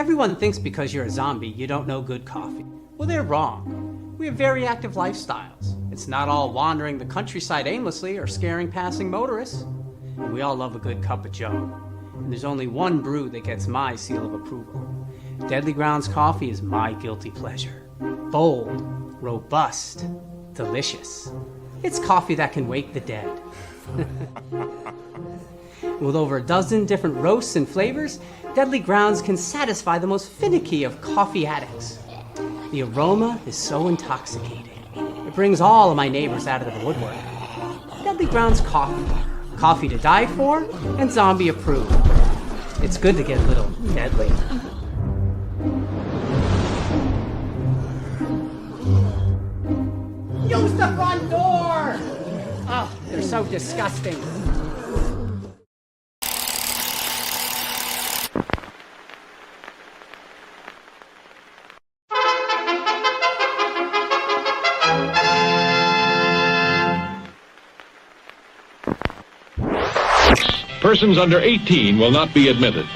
Everyone thinks because you're a zombie, you don't know good coffee. Well, they're wrong. We have very active lifestyles. It's not all wandering the countryside aimlessly or scaring passing motorists. And we all love a good cup of joe. And there's only one brew that gets my seal of approval. Deadly Grounds coffee is my guilty pleasure. Bold, robust, delicious. It's coffee that can wake the dead. With over a dozen different roasts and flavors, Deadly Grounds can satisfy the most finicky of coffee addicts. The aroma is so intoxicating. It brings all of my neighbors out of the woodwork. Deadly Grounds coffee. Coffee to die for and zombie approved. It's good to get a little deadly. Use the front door! Oh, they're so disgusting. Persons under 18 will not be admitted.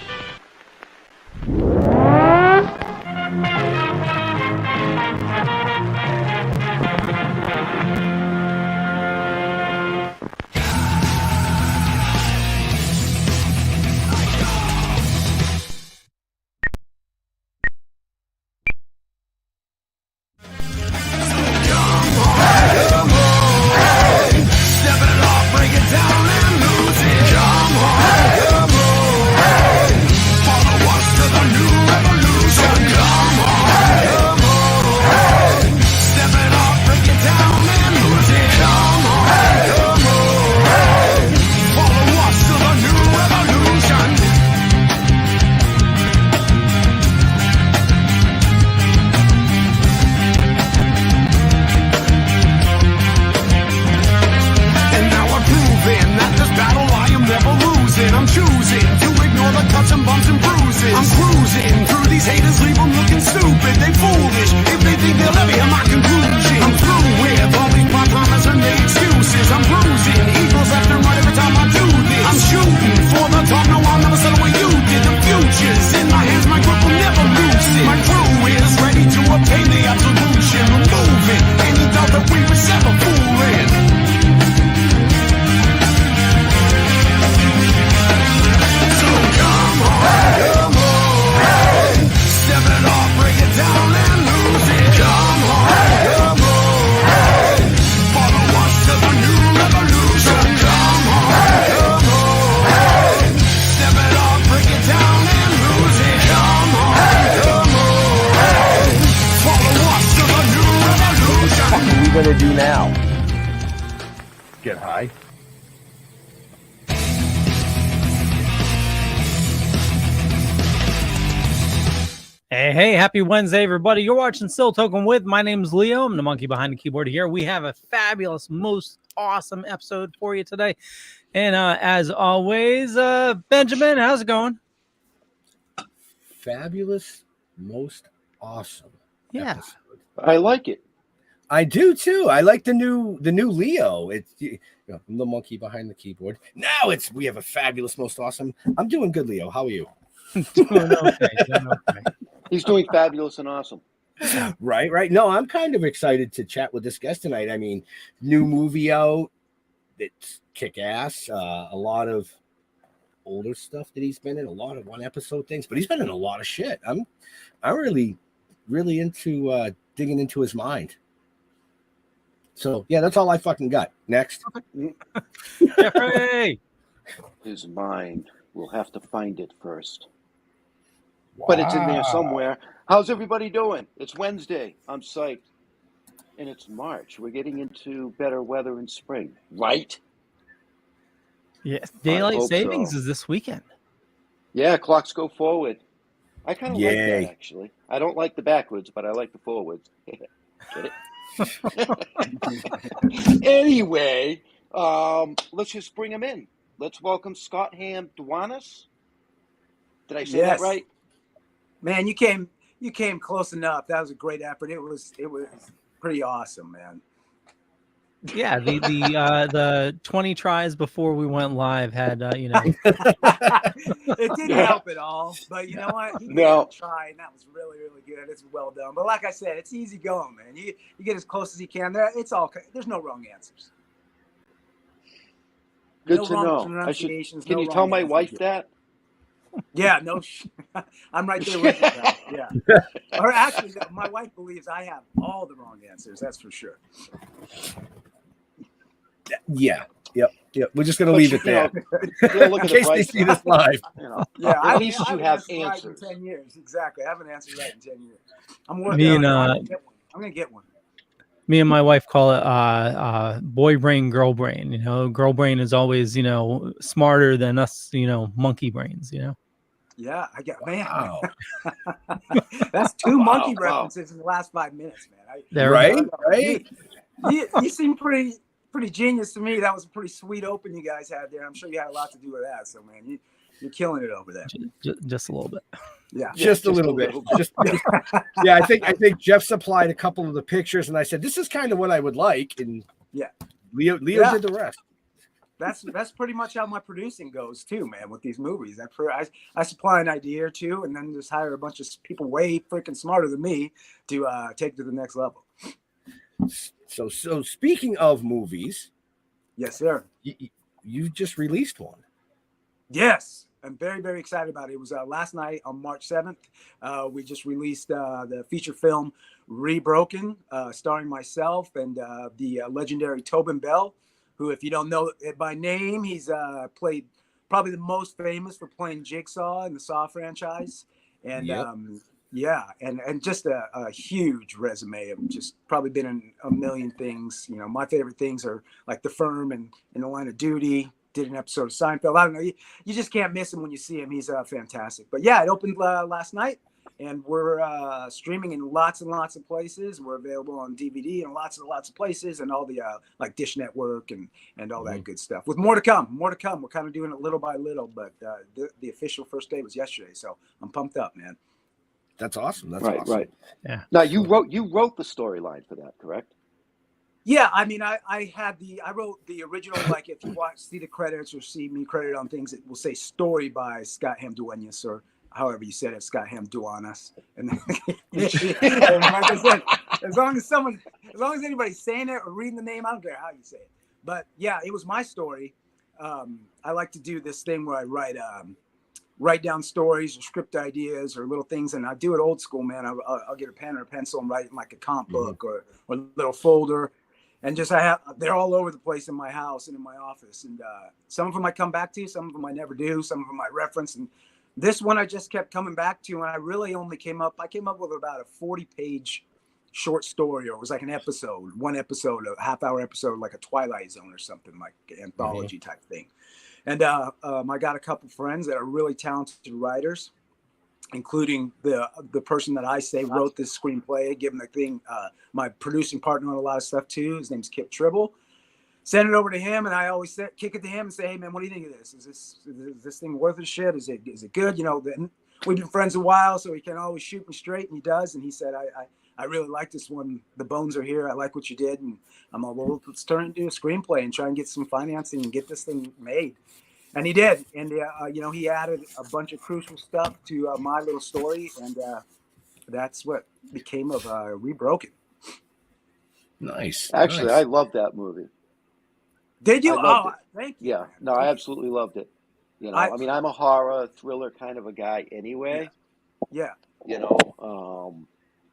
Hey, happy Wednesday, everybody. You're watching Still Toking with. My name's Leo. I'm the monkey behind the keyboard here. We have a fabulous, most awesome episode for you today. And as always, Benjamin, how's it going? Fabulous, most awesome. Yeah. Episode. I like it. I do too. I like the new Leo. It's I'm the monkey behind the keyboard. Now we have a fabulous, most awesome. I'm doing good, Leo. How are you? Doing okay. He's doing fabulous and awesome. Right. No, I'm kind of excited to chat with this guest tonight. I mean, new movie out. It's kick ass. A lot of older stuff that he's been in. A lot of one episode things, but he's been in a lot of shit. I'm really into digging into his mind. So yeah, that's all I fucking got. Next. Jeffrey! His mind. We'll have to find it first. Wow. But it's in there somewhere. How's everybody doing? It's Wednesday. I'm psyched. And it's March. We're getting into better weather in spring, right? Yes. Daylight savings is this weekend. Yeah, clocks go forward. I kind of like Yay. that, actually. I don't like the backwards, but I like the forwards. Get it? Anyway, let's just bring him in. Let's welcome Scott Hamm Duenas. Did I say that right? Man, you came close enough. That was a great effort. It was pretty awesome, man. Yeah, the 20 tries before we went live had It didn't help at all, but you know what? He gave it No. a try, and that was really, really good. It's well done. But like I said, it's easy going, man. You get as close as you can. There's no wrong answers. Good No to wrong know. pronunciations. Can no you wrong tell my answers. wife that? Yeah, no, I'm right there with you. Pal. Yeah, or actually, my wife believes I have all the wrong answers. That's for sure. Yeah. Yep. We're just gonna leave it there. Look In at the case they bright see this live. Yeah, at least you haven't have answered right answers. in 10 years. Exactly, I haven't answered right in 10 years. I'm working Me on and it. I'm gonna get one. me and my wife call it boy brain, girl brain. Girl brain is always smarter than us, monkey brains. Yeah, I get man. Wow. That's two Wow, monkey wow. references in the last 5 minutes, man. There- Right? You seem pretty genius to me. That was a pretty sweet open you guys had there. I'm sure you had a lot to do with that. So man, you're killing it over there. just a little bit. Yeah, Just a little bit. Yeah, I think Jeff supplied a couple of the pictures, and I said, "This is kind of what I would like." And yeah, Leo Yeah. did the rest. that's pretty much how my producing goes too, man. With these movies, I supply an idea or two, and then just hire a bunch of people way freaking smarter than me to take it to the next level. So speaking of movies, Yes, sir. you just released one. Yes, I'm very, very excited about it. It was last night on March 7th. We just released the feature film Rebroken, starring myself and the legendary Tobin Bell, who, if you don't know it by name, he's played probably the most famous for playing Jigsaw in the Saw franchise. And Yep. and just a huge resume of just probably been in a million things. My favorite things are like The Firm and In the Line of Duty. Did an episode of Seinfeld. I don't know. You just can't miss him when you see him. He's fantastic. But yeah, it opened last night, and we're streaming in lots and lots of places. We're available on DVD in lots and lots of places, and all the like Dish Network and all that good stuff. With more to come. We're kind of doing it little by little, but the official first day was yesterday, so I'm pumped up, man. That's awesome. That's Right, awesome. right. Yeah. Now you wrote the storyline for that, correct? Yeah, I mean, I wrote the original. Like, if you see the credits or see me credited on things, it will say story by Scott Hamm Duenas, or however you said it, Scott Hamm Duenas. And, and like I said, as long as anybody's saying it or reading the name, I don't care how you say it. But yeah, it was my story. I like to do this thing where I write down stories or script ideas or little things, and I do it old school, man. I'll get a pen or a pencil and write in like a comp book or a little folder. And they're all over the place in my house and in my office. And some of them I come back to, some of them I never do, some of them I reference. And this one I just kept coming back to, and I really only came up with about a 40-page short story, or it was like one episode, a half-hour episode, like a Twilight Zone or something, like an anthology type thing. And I got a couple friends that are really talented writers, including the person that I say wrote this screenplay, given the thing, my producing partner on a lot of stuff too. His name's Kip Tribble. Send it over to him, and I always kick it to him and say, "Hey man, what do you think of this? Is this thing worth a shit? Is it good? We've been friends a while, so he can always shoot me straight," and he does. And he said, I really like this one. The bones are here. I like what you did, and I'm like, well, let's turn it into a screenplay and try and get some financing and get this thing made. And he did, and he added a bunch of crucial stuff to my little story, and that's what became of Rebroken. Nice. Actually, nice. I love that movie. Did you? I loved it. Thank you. Yeah, no, I absolutely loved it. I mean, I'm a horror thriller kind of a guy anyway. Yeah.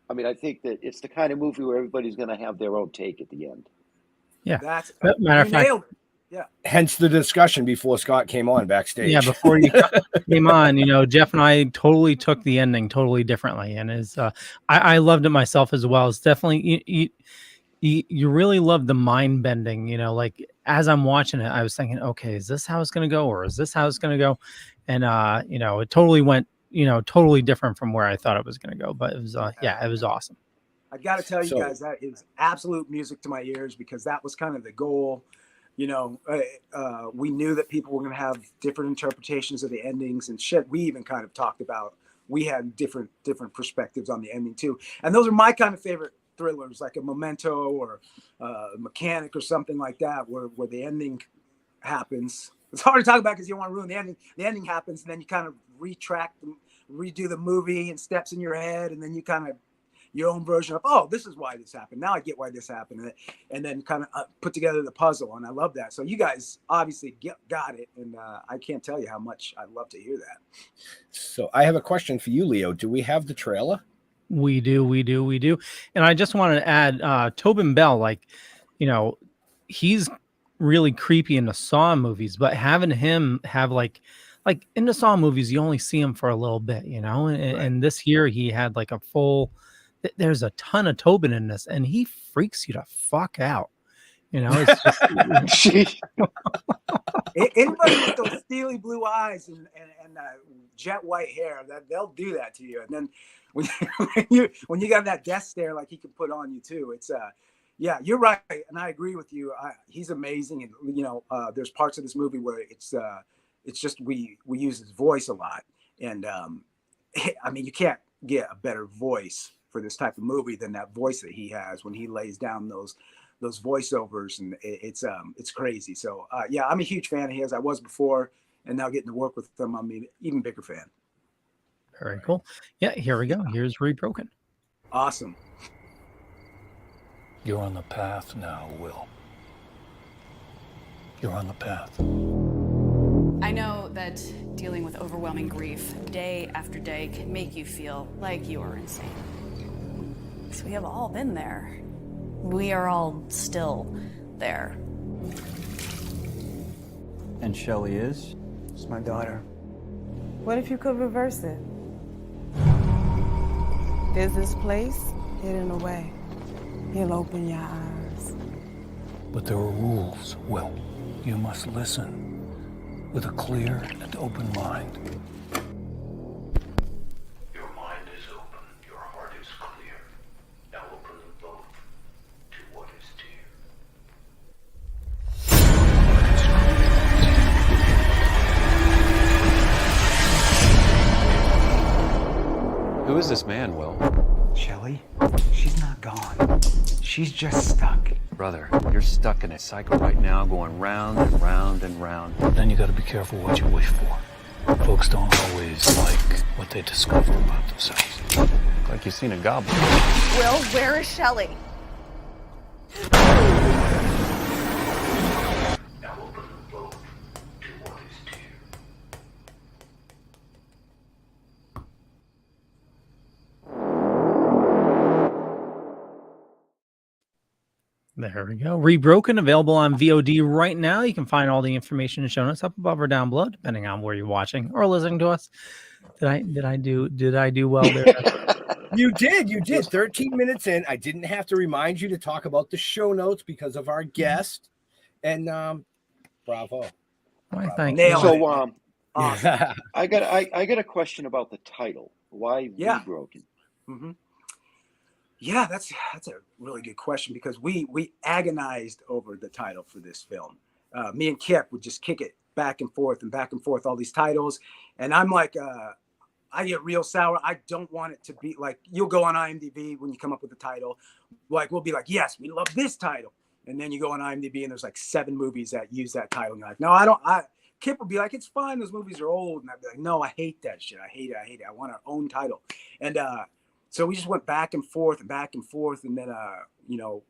I mean, I think that it's the kind of movie where everybody's going to have their own take at the end. Yeah. That's Matter of fact, nailed it. Yeah. Hence the discussion before Scott came on backstage. Yeah, before you came on, Jeff and I totally took the ending totally differently, and I loved it myself as well. It's definitely you really love the mind bending. Like as I'm watching it, I was thinking, okay, is this how it's going to go, or is this how it's going to go? And it totally went, totally different from where I thought it was going to go. But it was, it was awesome. I got to tell you guys, that is absolute music to my ears, because that was kind of the goal. We knew that people were going to have different interpretations of the endings and shit. We even kind of talked about, we had different perspectives on the ending too. And those are my kind of favorite thrillers like a Memento or Mechanic or something like that, where the ending happens. It's hard to talk about because you don't want to ruin the ending. The ending happens, and then you kind of redo the movie and steps in your head, and then you kind of your own version of, oh, this is why this happened. Now I get why this happened, and then kind of put together the puzzle. And I love that. So you guys obviously got it, and I can't tell you how much I love to hear that. So I have a question for you, Leo. Do we have the trailer? We do. And I just wanted to add, Tobin Bell, like, you know, he's really creepy in the Saw movies, but having him have like in the Saw movies, you only see him for a little bit, you know, and this year he had like a full, there's a ton of Tobin in this, and he freaks you the fuck out. You know, it's just anybody with those steely blue eyes and jet white hair, that they'll do that to you. And then when you got that death stare like he can put on you too, it's yeah, you're right, and I agree with you. He's amazing, and you know, there's parts of this movie where it's just we use his voice a lot, and I mean, you can't get a better voice for this type of movie than that voice that he has when he lays down those voiceovers, and it's crazy. So yeah, I'm a huge fan of his. I was before, and now getting to work with him, I'm an even bigger fan. Very cool. Yeah, here we go. Here's Rebroken. Awesome. You're on the path now, Will. You're on the path. I know that dealing with overwhelming grief day after day can make you feel like you are insane. So we have all been there. We are all still there. And Shelley is? It's my daughter. What if you could reverse it? There's this place hidden away. He'll open your eyes. But there are rules, Will. You must listen with a clear and open mind. Your mind is open, your heart is clear. Now open them both to what is dear. Who is this man, Will? Shelley? She's not gone. She's just stuck. Brother, you're stuck in a cycle right now, going round and round and round. Then you gotta be careful what you wish for. Folks don't always like what they discover about themselves. Like you've seen a goblin. Will, where is Shelley? Now open them both to what is dear. There we go. Rebroken, available on VOD right now. You can find all the information and show notes up above or down below, depending on where you're watching or listening to us. Did I do well there? You did. 13 minutes in. I didn't have to remind you to talk about the show notes because of our guest. And bravo. Why, thank you. So I got a question about the title. Why Rebroken? Mm-hmm. Yeah, that's a really good question, because we agonized over the title for this film. Me and Kip would just kick it back and forth, all these titles. And I'm like, I get real sour. I don't want it to be like, you'll go on IMDb when you come up with the title. Like, we'll be like, yes, we love this title. And then you go on IMDb and there's like 7 movies that use that title. And you're like, no, I don't. Kip would be like, it's fine. Those movies are old. And I'd be like, no, I hate that shit. I hate it. I want our own title. And, so we just went back and forth. And then, you know,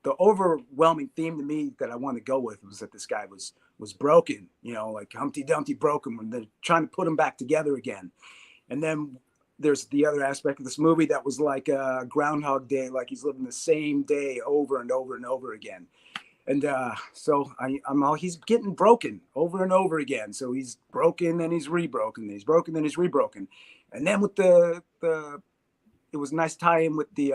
the overwhelming theme to me that I wanted to go with was that this guy was broken, you know, like Humpty Dumpty broken, when they're trying to put him back together again. And then there's the other aspect of this movie that was like a Groundhog Day, like he's living the same day over and over and over again. And so he's getting broken over and over again. So he's broken, then he's rebroken, then he's broken, then he's rebroken. And then with it was a nice tie-in with the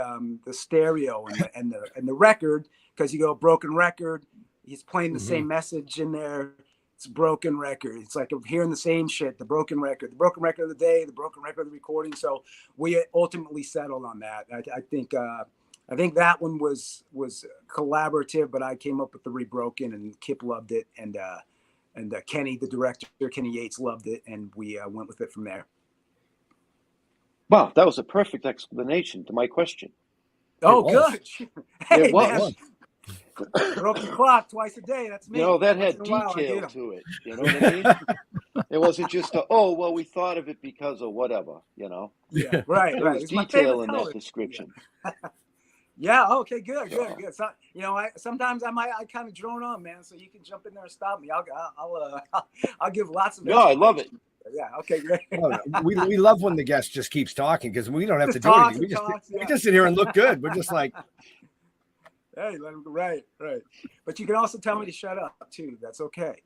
stereo and the record, because you go broken record, he's playing the same message in there. It's a broken record. It's like I'm hearing the same shit. The broken record of the day, the broken record of the recording. So we ultimately settled on that. I think that one was collaborative, but I came up with the Rebroken, and Kip loved it, and Kenny, the director, Kenny Yates, loved it, and we went with it from there. Wow, that was a perfect explanation to my question. Oh, was. good. Hey, It was. man. Broke the clock twice a day. That's me. You know, that Once had in a while, I detail get 'em. to it. You know what I mean? It wasn't just we thought of it because of whatever, you know. Yeah, right, There right. was It's my detail favorite in color. that description. Yeah. Okay. Good. Good. So, Good. So, sometimes I kind of drone on, man. So you can jump in there and stop me. I'll give lots of. no, I love it. Yeah. Okay. Great. Oh, we love when the guest just keeps talking because we don't have to Just do anything. We talks, we yeah. just sit here and look good. We're just like, Hey, let him, right. But you can also tell me to shut up too. That's okay.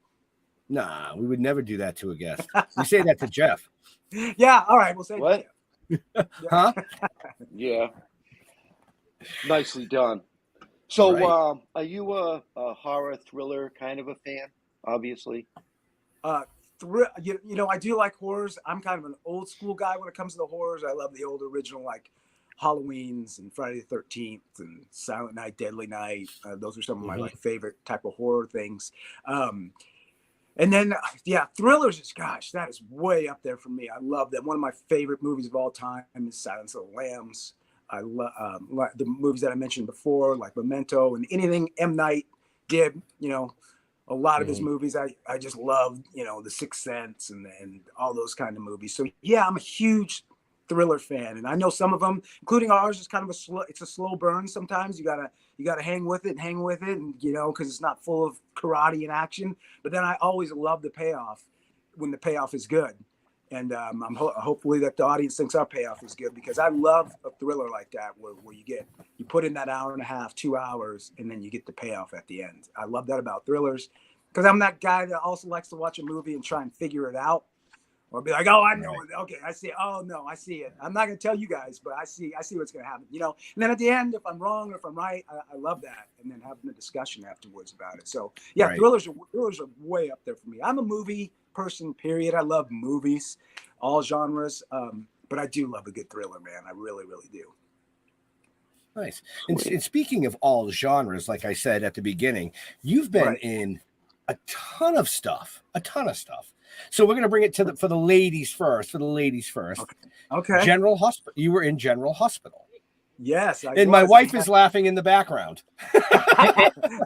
nah, we would never do that to a guest. We say that to Jeff. Yeah. All right. We'll say What? that. Huh? Yeah. Nicely done. So, Right. are you a horror thriller kind of a fan? Obviously. You know, I do like horrors. I'm kind of an old school guy when it comes to the horrors. I love the old original, like Halloween's and Friday the 13th and Silent Night, Deadly Night. Those are some of my like favorite type of horror things. And then, yeah, thrillers is, gosh, that is way up there for me. I love that. One of my favorite movies of all time is Silence of the Lambs. I love the movies that I mentioned before, like Memento and anything M. Night did, you know, a lot of his movies. I just love, you know, The Sixth Sense and all those kind of movies. So, yeah, I'm a huge thriller fan. And I know some of them, including ours, is kind of it's a slow burn sometimes. You gotta hang with it, and you know, because it's not full of karate and action. But then I always love the payoff when the payoff is good. And I'm hopefully that the audience thinks our payoff is good, because I love a thriller like that where you put in that hour and a half, 2 hours, and then you get the payoff at the end. I love that about thrillers, because I'm that guy that also likes to watch a movie and try and figure it out, or be like, oh, I know it. Okay, I see it. Oh no, I see it. I'm not gonna tell you guys, but I see what's gonna happen. You know. And then at the end, if I'm wrong or if I'm right, I love that. And then having a discussion afterwards about it. So yeah, Right. thrillers are way up there for me. I'm a movie person, period. I love movies, all genres. But I do love a good thriller, man. I really, really do. Nice. And speaking of all genres, like I said at the beginning, you've been in a ton of stuff. So we're going to bring it for the ladies first. Okay. General Hospital. You were in General Hospital. Yes. My wife is laughing in the background.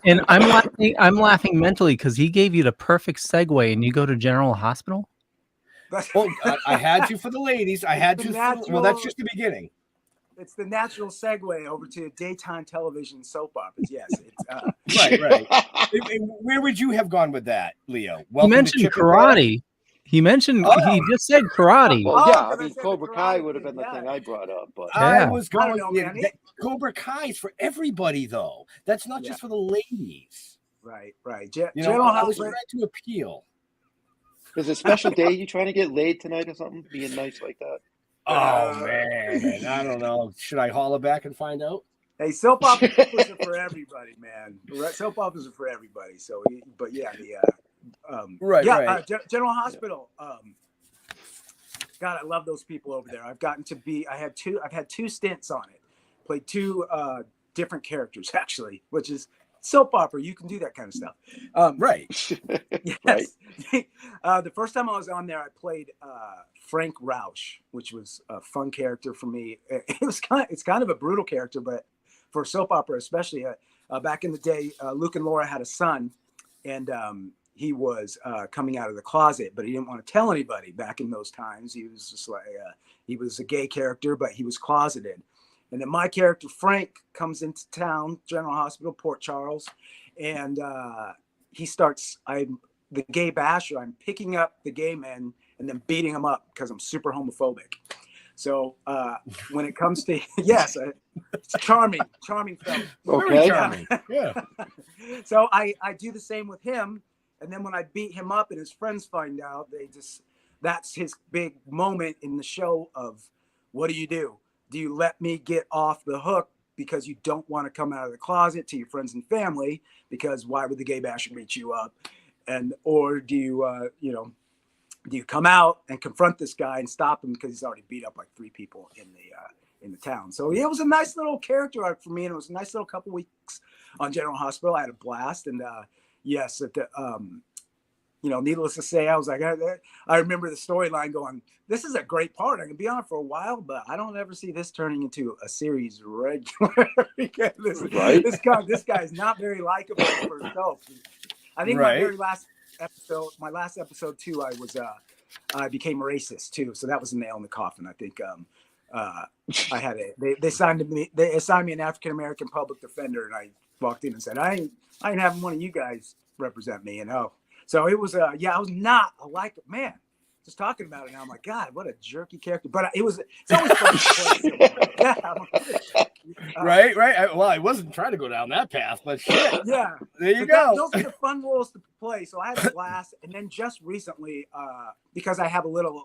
And I'm laughing mentally because he gave you the perfect segue, and you go to General Hospital. Well, I had you for the ladies. I had you. Well, that's just the beginning. It's the natural segue over to daytime television soap operas. Yes. It's, Right. Where would you have gone with that, Leo? He mentioned karate. He just said karate. Well, yeah, I mean, Cobra Kai would have been the thing I brought up, but I was going. I don't know, man. Cobra Kai is for everybody, though. That's not just for the ladies. Right. I was trying to appeal. Is it a special day you trying to get laid tonight or something? Being nice like that? Oh man, I don't know. Should I holler back and find out? Hey, soap operas are for everybody, man. Soap operas are for everybody. So, but yeah, General Hospital. God, I love those people over there. I've had two stints on it. Played two different characters actually, which is soap opera. You can do that kind of stuff. Right. Yes. The first time I was on there, I played Frank Rausch, which was a fun character for me. It's kind of a brutal character, but for soap opera, especially back in the day, Luke and Laura had a son, and he was coming out of the closet, but he didn't want to tell anybody. Back in those times, he was just like he was a gay character, but he was closeted. And then my character Frank comes into town, General Hospital, Port Charles, and he starts. I'm the gay basher. I'm picking up the gay men and then beating them up because I'm super homophobic. So when it comes to it's charming fellow. Okay. Charming. Yeah. So I do the same with him, and then when I beat him up and his friends find out, that's his big moment in the show of, what do? Do you let me get off the hook because you don't want to come out of the closet to your friends and family, because why would the gay basher beat you up? Or do you do you come out and confront this guy and stop him because he's already beat up like 3 people in the town? So yeah, it was a nice little character arc for me, and it was a nice little couple weeks on General Hospital. I had a blast, and yes, needless to say, I was like, I remember the storyline going, this is a great part. I can be on it for a while, but I don't ever see this turning into a series regular. Because this guy is not very likable for himself. I think my last episode too, I became racist too. So that was a nail in the coffin. I think I had they assigned me an African American public defender, and I walked in and said, I ain't having one of you guys represent me, So it was I was not a man. Just talking about it now, I'm like, God, what a jerky character. But it's always fun to play. Right. I wasn't trying to go down that path, but shit. Yeah. There you go. Those are the fun roles to play. So I had a blast. And then just recently, because I have a little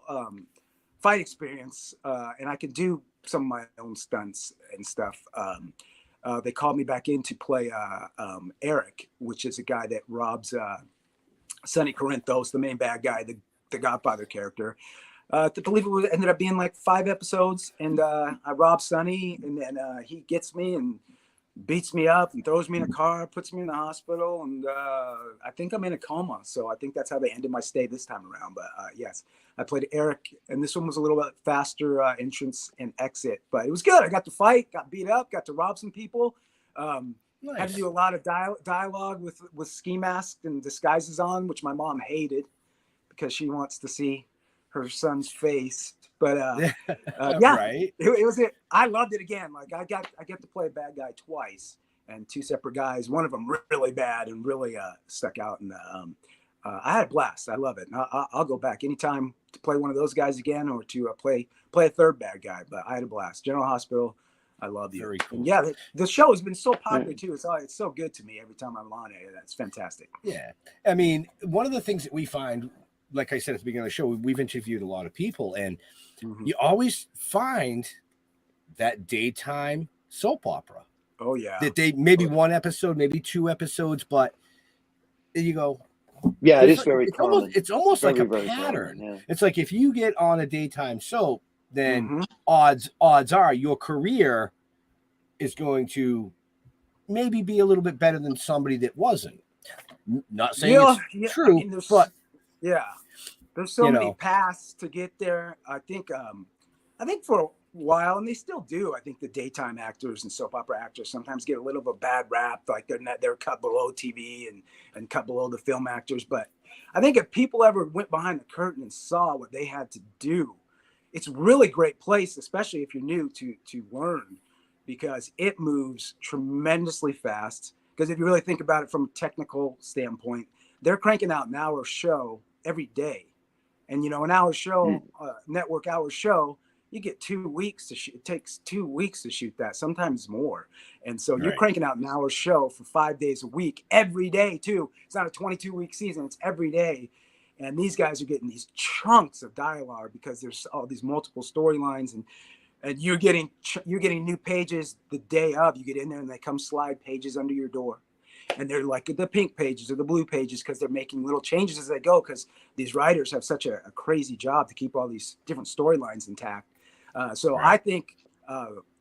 fight experience and I can do some of my own stunts and stuff, they called me back in to play Eric, which is a guy that robs Sonny Corinthos, the main bad guy, the Godfather character. I believe it ended up being like 5 episodes, and I rob Sonny, and then he gets me and beats me up and throws me in a car, puts me in the hospital, and I think I'm in a coma. So I think that's how they ended my stay this time around. But yes, I played Eric, and this one was a little bit faster entrance and exit, but it was good. I got to fight, got beat up, got to rob some people. Had to do a lot of dialogue with ski masks and disguises on, which my mom hated because she wants to see her son's face. But it was it. I loved it again. Like I get to play a bad guy twice, and 2 separate guys. One of them really bad and really stuck out. And I had a blast. I love it. And I'll go back anytime to play one of those guys again, or to play a third bad guy. But I had a blast. General Hospital. I love you. Very cool. And yeah, the show has been so popular too. It's so good to me every time I'm on it. That's fantastic. Yeah, I mean, one of the things that we find, like I said at the beginning of the show, we've interviewed a lot of people, and you always find that daytime soap opera. Oh yeah. That they maybe 1 episode, maybe 2 episodes, but you go. Yeah, it is very common. It's almost very, like a pattern. Common, yeah. It's like if you get on a daytime soap, then odds are your career is going to maybe be a little bit better than somebody that wasn't. Not saying it's true, but there's so many paths to get there. I think for a while, and they still do, I think the daytime actors and soap opera actors sometimes get a little of a bad rap, like they're cut below TV and cut below the film actors. But I think if people ever went behind the curtain and saw what they had to do, it's a really great place, especially if you're new, to learn, because it moves tremendously fast. Because if you really think about it from a technical standpoint, they're cranking out an hour show every day. And, an hour show, network hour show, you get 2 weeks to shoot. It takes 2 weeks to shoot that, sometimes more. And so you're cranking out an hour show for 5 days a week, every day too. It's not a 22-week season, it's every day. And these guys are getting these chunks of dialogue because there's all these multiple storylines, and you're getting new pages the day of. You get in there and they come slide pages under your door, and they're like the pink pages or the blue pages because they're making little changes as they go, because these writers have such a crazy job to keep all these different storylines intact. I think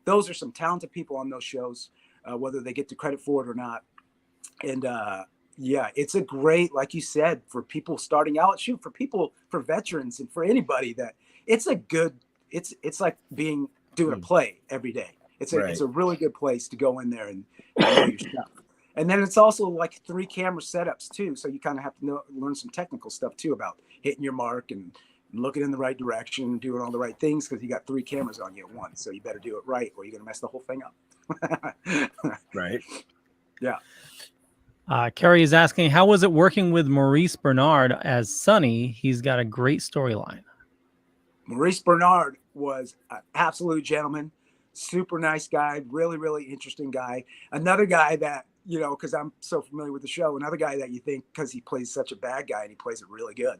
those are some talented people on those shows, whether they get the credit for it or not. And it's a great, like you said, for people starting out, for veterans and for anybody, that it's like doing a play every day. It's a really good place to go in there and know your stuff. And then it's also like 3 camera setups too. So you kind of have to learn some technical stuff too about hitting your mark and looking in the right direction, doing all the right things, because you got 3 cameras on you at once. So you better do it right, or you're going to mess the whole thing up. Right. Yeah. Carrie is asking, how was it working with Maurice Bernard as Sonny? He's got a great storyline. Maurice Bernard was an absolute gentleman, super nice guy, really, really interesting guy. Another guy that, because I'm so familiar with the show, another guy that you think, because he plays such a bad guy and he plays it really good.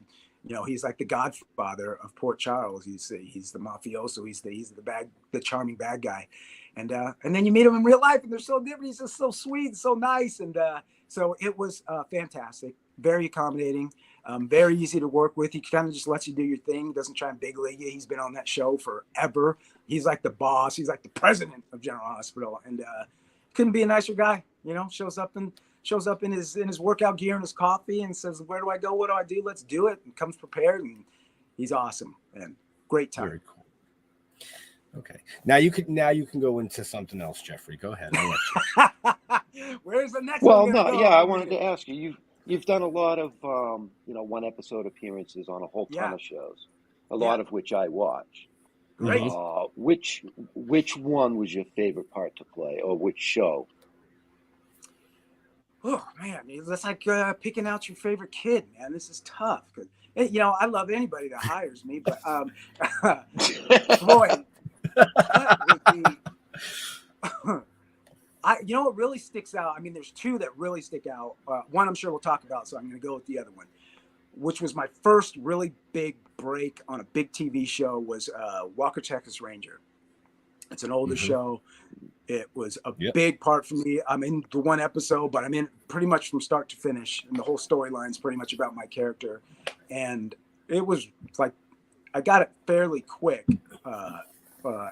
He's like the godfather of Port Charles. He's the mafioso. He's the charming bad guy. And then you meet him in real life, and they're so different. He's just so sweet, so nice. And so it was fantastic, very accommodating, very easy to work with. He kind of just lets you do your thing, doesn't try and big league you. He's been on that show forever. He's like the boss. He's like the president of General Hospital, and couldn't be a nicer guy. Shows up in shows up in his workout gear and his coffee and says, "Where do I go? What do I do? Let's do it." And comes prepared, and he's awesome and great time. Very cool. Okay, now you can go into something else, Jeffrey. Go ahead. I'll let you. Where's the next Well, one? no, Go? yeah, I wanted to ask you. You've done a lot of one episode appearances on a whole ton of shows, a lot of which I watch. Great. Which one was your favorite part to play, or which show? Oh man, that's like picking out your favorite kid, man. This is tough because I love anybody that hires me, but Floyd. What really sticks out? I mean, there's two that really stick out. One I'm sure we'll talk about, so I'm going to go with the other one, which was my first really big break on a big TV show. Was Walker Texas Ranger. It's an older show. It was a big part for me. I'm in the one episode, but I'm in pretty much from start to finish, and the whole storyline is pretty much about my character. And it was like I got it fairly quick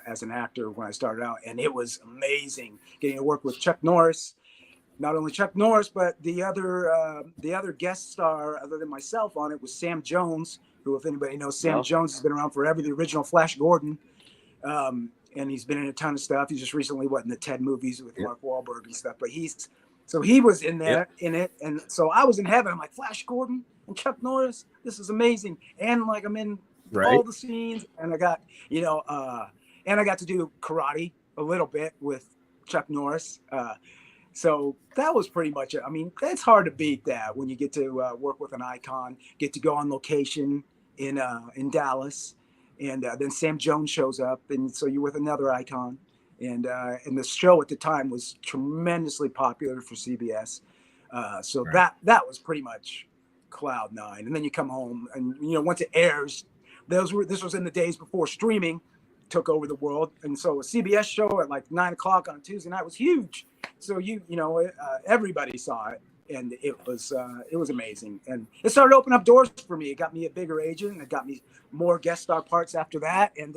as an actor when I started out, and it was amazing getting to work with Chuck Norris. Not only Chuck Norris, but the other guest star other than myself on it was Sam Jones, who, if anybody knows, Sam Jones has been around forever, the original Flash Gordon. And he's been in a ton of stuff. He's just recently in the Ted movies with Mark Wahlberg and stuff. But he was in there in it, and so I was in heaven. I'm like, Flash Gordon and Chuck Norris. This is amazing. And like I'm in all the scenes, and I got and I got to do karate a little bit with Chuck Norris. So that was pretty much it. I mean, it's hard to beat that when you get to work with an icon, get to go on location in Dallas. And then Sam Jones shows up, and so you're with another icon. And the show at the time was tremendously popular for CBS. So that was pretty much cloud nine. And then you come home, and once it airs, this was in the days before streaming took over the world, and so a CBS show at like 9 o'clock on a Tuesday night was huge. So everybody saw it. And it was amazing, and it started opening up doors for me. It got me a bigger agent, and it got me more guest star parts after that. And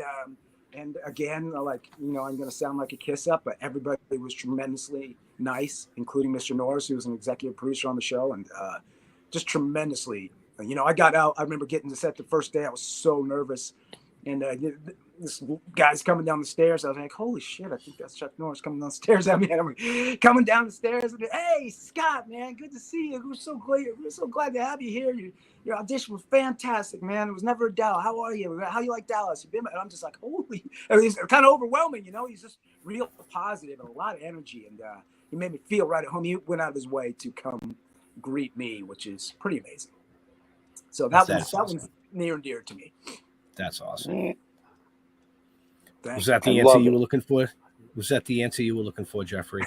again, I'm going to sound like a kiss up, but everybody was tremendously nice, including Mr. Norris, who was an executive producer on the show, and just tremendously. I got out. I remember getting to set the first day. I was so nervous, and this guy's coming down the stairs. I was like, holy shit, I think that's Chuck Norris coming down the stairs at me. And I'm coming down the stairs. And, hey, Scott, man, good to see you. We're so glad to have you here. Your audition was fantastic, man. It was never a doubt. How are you? How you like Dallas? And I'm just like, holy. It's kind of overwhelming, He's just real positive and a lot of energy. And he made me feel right at home. He went out of his way to come greet me, which is pretty amazing. So that one's near and dear to me. That's awesome. Thanks. Was that the answer you were looking for? Was that the answer you were looking for, Jeffrey?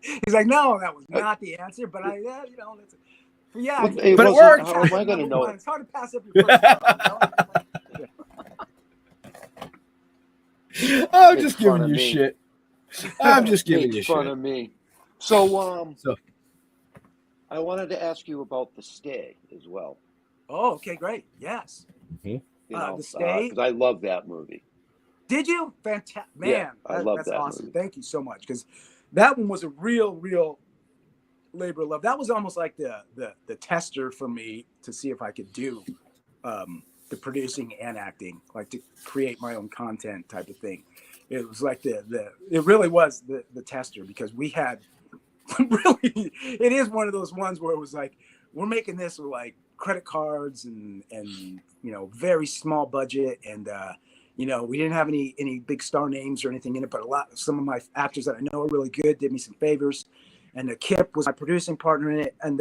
He's like, no, that was not the answer. But that's it. But it worked. How am I going to know? It's hard to pass up your first I'm just giving you shit. I'm just giving you shit. Fun of me. So I wanted to ask you about The Stay as well. Oh, okay, great. Yes. Mm-hmm. The Stay. Because I love that movie. Did you? Fantastic, man! Yeah, I love that's that awesome. movie. Thank you so much, because that one was a real labor of love. That was almost like the tester for me to see if I could do the producing and acting, like to create my own content type of thing. It was like it really was the tester, because we had really, it is one of those ones where it was like, we're making this with like credit cards and very small budget, and we didn't have any big star names or anything in it, but some of my actors that I know are really good did me some favors, and Kip was my producing partner in it, and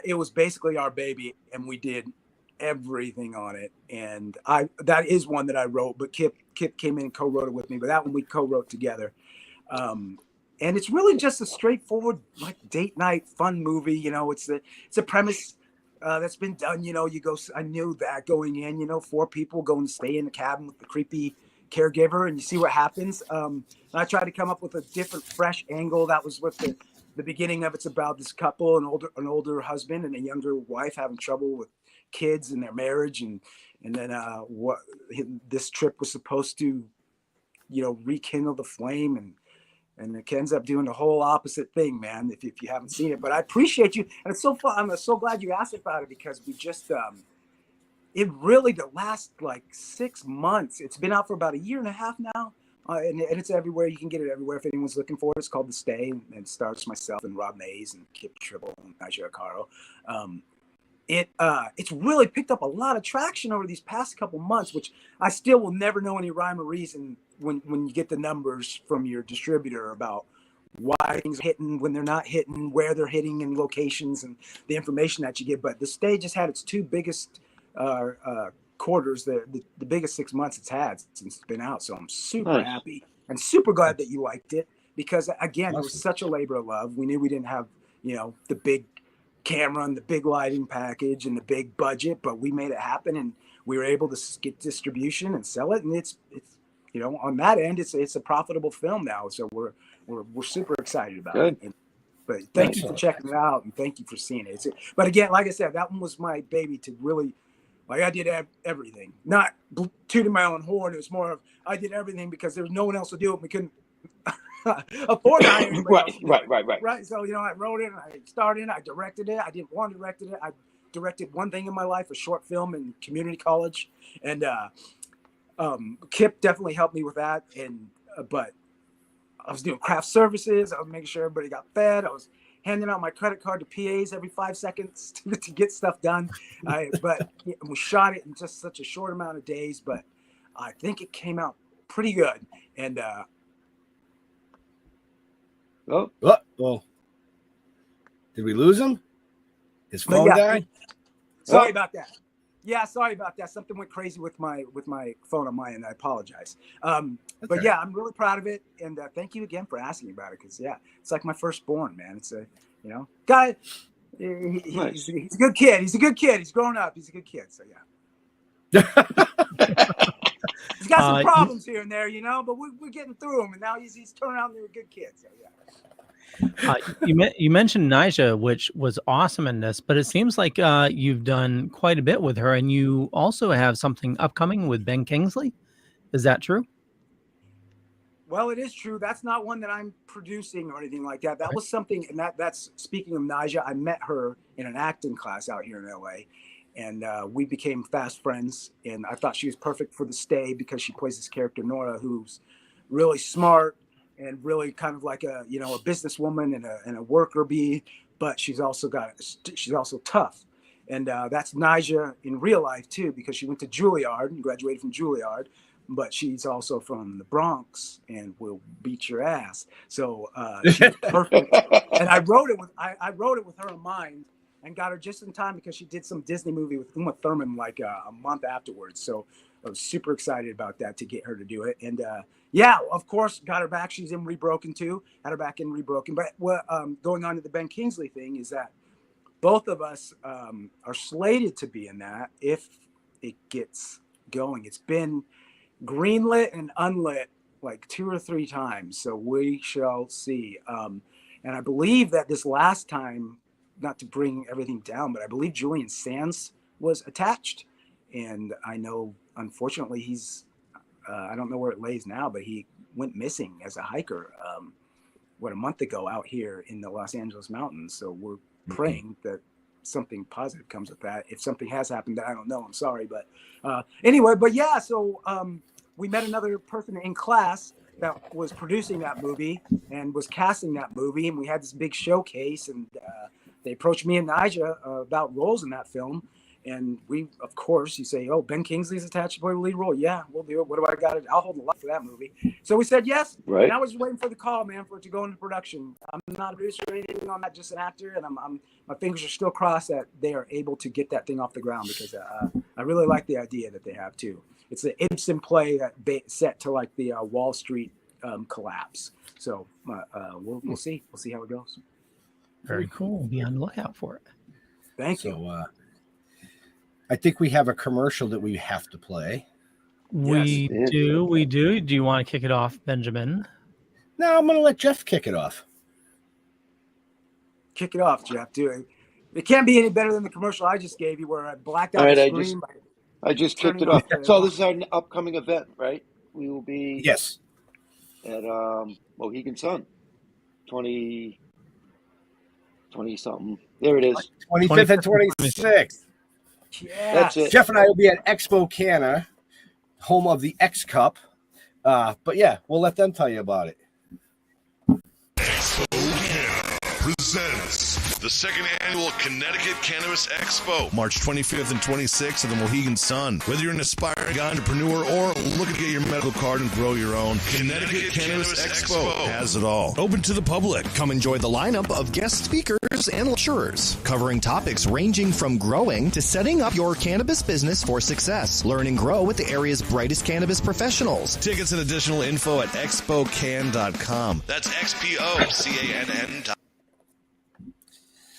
it was basically our baby, and we did everything on it. And that is one that I wrote, but Kip came in and co-wrote it with me, but that one we co-wrote together. And it's really just a straightforward, like, date night fun movie. It's a premise that's been done. I knew that going in, 4 people going to stay in the cabin with the creepy caregiver, and you see what happens. And I tried to come up with a different, fresh angle. That was what the beginning of it's about. This couple, an older husband and a younger wife, having trouble with kids and their marriage, and then this trip was supposed to, rekindle the flame, and it ends up doing the whole opposite thing, man. If you haven't seen it, but I appreciate you, and it's so fun. I'm so glad you asked about it because we just it really the last like 6 months. It's been out for about a year and a half now, and it's everywhere. You can get it everywhere if anyone's looking for it. It's called The Stay, and it stars myself and Rob Mays and Kip Tribble and Naja Acaro. It's really picked up a lot of traction over these past couple months, which I still will never know any rhyme or reason when you get the numbers from your distributor about why things are hitting, when they're not hitting, where they're hitting, and locations and the information that you get. But The Stay just had its 2 biggest quarters, the biggest 6 months it's had since it's been out. So I'm super happy and super glad that you liked it because, again, it was such a labor of love. We knew we didn't have, the big camera and the big lighting package and the big budget, but we made it happen and we were able to get distribution and sell it. And it's on that end, it's a profitable film now. So we're super excited about it. But thank you for checking it out and thank you for seeing it. But again, like I said, that one was my baby to really, like I did everything, not tooting my own horn. It was more of, I did everything because there was no one else to do it. We couldn't afford to hire anybody else. Right. So, I wrote it, I starred in it, I directed it. I didn't want to direct it. I directed one thing in my life, a short film in community college. And Kip definitely helped me with that. And but I was doing craft services. I was making sure everybody got fed. I was handing out my credit card to PAs every 5 seconds to get stuff done. But we shot it in just such a short amount of days. But I think it came out pretty good. And well, did we lose him? His phone died? Sorry about that. Yeah, sorry about that. Something went crazy with my phone on my end. I apologize. But yeah, I'm really proud of it, and thank you again for asking about it. Because it's like my firstborn, man. It's a guy. He's a good kid. He's a good kid. He's growing up. He's a good kid. So yeah. He's got some problems here and there, but we're getting through them, and now he's turning out into a good kid. So yeah. You mentioned Naja, which was awesome in this, but it seems like you've done quite a bit with her, and you also have something upcoming with Ben Kingsley. Is that true? Well, it is true. That's not one that I'm producing or anything like that. That was something, and that's speaking of Naja, I met her in an acting class out here in LA, and we became fast friends. And I thought she was perfect for The Stay because she plays this character Nora, who's really smart and really kind of like a businesswoman and a worker bee, but she's also tough. And that's Naja in real life too, because she went to Juilliard and graduated from Juilliard, but she's also from the Bronx and will beat your ass. So she's perfect. And I wrote it with her in mind and got her just in time because she did some Disney movie with Uma Thurman like a month afterwards. So I was super excited about that to get her to do it. And of course, got her back. She's in Rebroken too. Had her back in Rebroken. But what going on to the Ben Kingsley thing is that both of us are slated to be in that if it gets going. It's been greenlit and unlit like 2 or 3 times. So we shall see. And I believe that this last time, not to bring everything down, but I believe Julian Sands was attached. And I know, unfortunately, he's, I don't know where it lays now, but he went missing as a hiker, a month ago out here in the Los Angeles mountains. So we're praying that something positive comes with that. If something has happened that I don't know, I'm sorry. But anyway, so we met another person in class that was producing that movie and was casting that movie. And we had this big showcase, and they approached me and Naja about roles in that film. And we, of course, you say, oh, Ben Kingsley's attached to play the lead role. Yeah, we'll do it. What do I got? I'll hold the light for that movie. So we said yes. Right. And I was just waiting for the call, man, for it to go into production. I'm not a producer or anything on that, just an actor. And my fingers are still crossed that they are able to get that thing off the ground because I really like the idea that they have too. It's an Ibsen play that set to like the Wall Street collapse. So we'll see. We'll see how it goes. Very cool. Be on the lookout for it. Thank you. So, I think we have a commercial that we have to play. We do. Do you want to kick it off, Benjamin? No, I'm going to let Jeff kick it off. Kick it off, Jeff. Do it. It can't be any better than the commercial I just gave you where I blacked out the screen. I just kicked it off. So this is our upcoming event, right? We will be at Mohegan Sun. 20 something. There it is. 25th and 26th. Yeah. That's it. Jeff and I will be at Expo Canna, home of the X Cup. But yeah, we'll let them tell you about it. Expo Canna presents the second annual Connecticut Cannabis Expo, March 25th and 26th at the Mohegan Sun. Whether you're an aspiring entrepreneur or looking to get your medical card and grow your own, Connecticut Cannabis Expo has it all. Open to the public. Come enjoy the lineup of guest speakers and lecturers, covering topics ranging from growing to setting up your cannabis business for success. Learn and grow with the area's brightest cannabis professionals. Tickets and additional info at expocan.com. That's XPOCANN.com.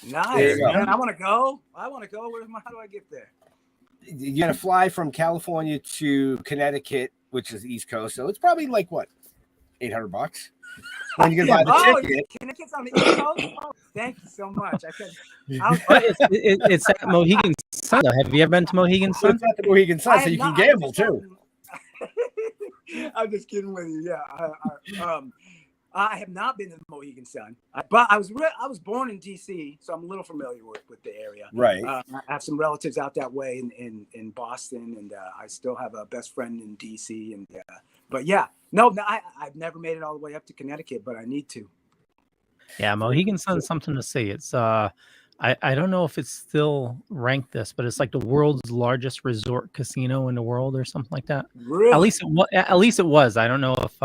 Nice, man. I want to go. How do I get there? You're going to fly from California to Connecticut, which is the East Coast. So it's probably like, what, $800? When you're going to buy the ticket. Connecticut's on the East Coast? Oh, thank you so much. It's at Mohegan Sun. Have you ever been to Mohegan Sun? It's at the Mohegan Sun, so you can gamble, too. I'm just kidding with you. Yeah. I have not been to the Mohegan Sun, but I was born in D.C., so I'm a little familiar with the area. Right. I have some relatives out that way in Boston, and I still have a best friend in D.C. And but yeah, no, I've never made it all the way up to Connecticut, but I need to. Yeah, Mohegan Sun's something to see. It's I don't know if it's still ranked this, but it's like the world's largest resort casino in the world or something like that. Really? At least it was. I don't know if